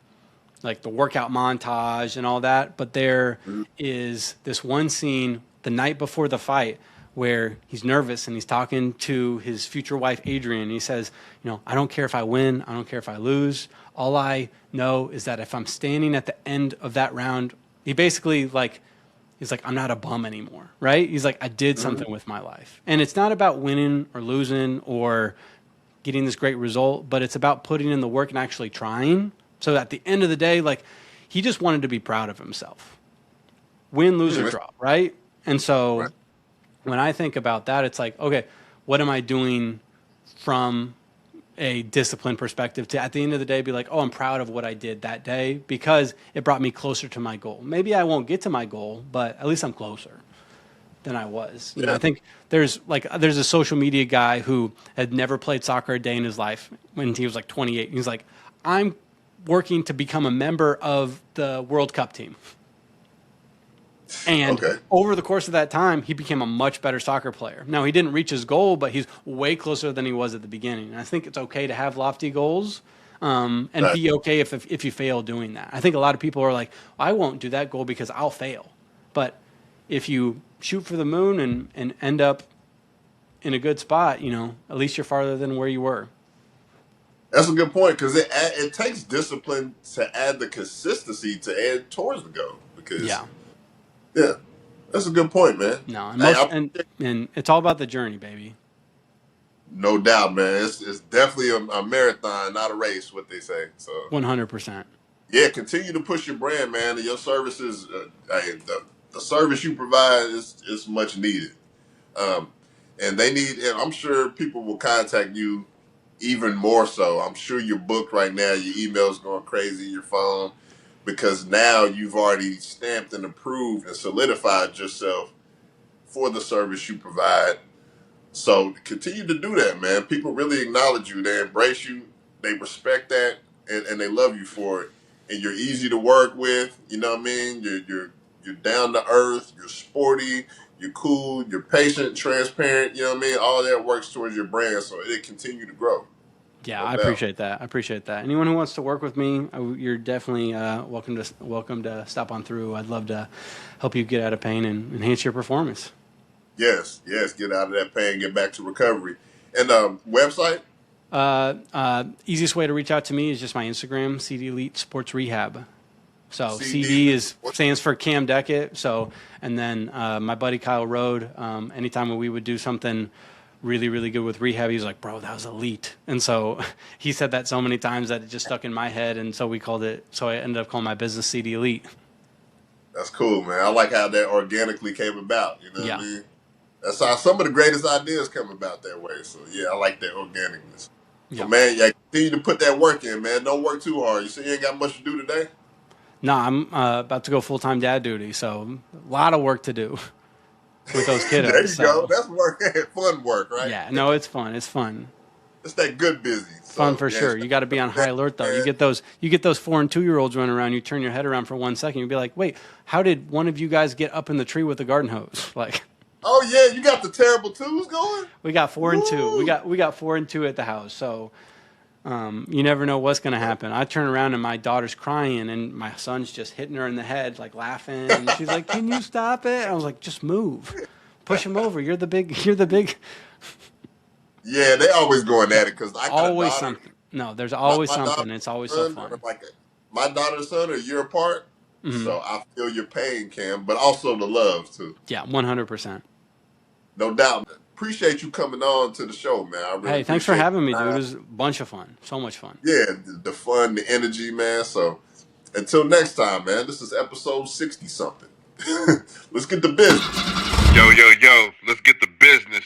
like the workout montage and all that. But there Mhm. is this one scene the night before the fight where he's nervous and he's talking to his future wife, Adrian. And he says, I don't care if I win. I don't care if I lose. All I know is that if I'm standing at the end of that round, he basically he's like, I'm not a bum anymore, right? He's like, I did Mhm. something with my life. And it's not about winning or losing or getting this great result, but it's about putting in the work and actually trying. So at the end of the day, he just wanted to be proud of himself. Win, lose, Yeah, or man. draw, right? And Right. so when I think about that, it's like, okay, what am I doing from a discipline perspective to at the end of the day be like, oh, I'm proud of what I did that day because it brought me closer to my goal. Maybe I won't get to my goal, but at least I'm closer than I was. I Yeah. think there's a social media guy who had never played soccer a day in his life when he was like 28. He's like, I'm working to become a member of the World Cup team. And Okay. over the course of that time, he became a much better soccer player. Now, he didn't reach his goal, but he's way closer than he was at the beginning. And I think it's okay to have lofty goals and Right. be okay if you fail doing that. I think a lot of people are like, I won't do that goal because I'll fail. But if you shoot for the moon and end up in a good spot, at least you're farther than where you were. That's a good point because it takes discipline to add the consistency to add towards the goal. Because Yeah. yeah, that's a good point, man. No, and Hey, most and it's all about the journey, baby. no doubt, man. It's definitely a marathon, not a race. What they say. So 100%. yeah, continue to push your brand, man. And your services, hey, the service you provide is much needed. Um, and they need, and I'm sure people will contact you even more so. I'm sure you're booked right now. Your email's going crazy, your phone, because now you've already stamped and approved and solidified yourself for the service you provide. So continue to do that, man. People really acknowledge you. They embrace you. They respect that, and they love you for it. And you're easy to work with. You know what I mean? You're down to earth. You're sporty. You're cool. You're patient, transparent. You know what I mean? All that works towards your brand, so it continue to grow. Yeah, No I doubt. appreciate that. I appreciate that. Anyone who wants to work with me, you're definitely welcome to stop on through. I'd love to help you get out of pain and enhance your performance. Yes, yes. Get out of that pain. Get back to recovery. And website. Easiest way to reach out to me is just my Instagram, CD Elite Sports Rehab. So CD. CD stands for Cam Deckett. So and then my buddy Kyle Rode. Anytime when we would do something really really good with rehab, he was like, "Bro, that was elite." And so he said that so many times that it just stuck in my head. And so we called it. So I ended up calling my business CD Elite. That's cool, man. I like how that organically came about. You know what Yeah. I mean? That's how some of the greatest ideas come about that way. So yeah, I like that organicness. So Yeah. man, yeah, continue to put that work in, man. Don't work too hard. You see, you ain't got much to do today. No, I'm about to go full-time dad duty, so a lot of work to do with those There kiddos. you go. So That's work, fun work, right? yeah, no, it's fun. It's fun. It's that good busy. Fun So for yeah, sure. You got to be on high alert though. man. You get those 4 and 2-year-olds running around. You turn your head around for 1 second. You'll be like, wait, how did one of you guys get up in the tree with the garden hose? Like, Oh yeah, you got the terrible twos going. we got 4 and 2. Woo! We got 4 and 2 at the house. So you never know what's going to happen. I turn around and my daughter's crying and my son's just hitting her in the head, like laughing. And she's like, "Can you stop it?" I was like, "Just move, push him over. You're the big. You're the big." Yeah, they always going at it because I got a Always daughter. something. No, there's My, always my daughter something. It's always so son are fun. like my daughter and son are a year apart. Hmm. So I feel your pain, Cam, but also the love too. Yeah, 100%. No doubt. Appreciate you coming on to the show, man. I really Hey, thanks for appreciate having me, the dude. It time. was a bunch of fun. So much fun. Yeah, the fun, the energy, man. So until next time, man. This is episode 60 something. Let's get the business. Yo, let's get the business.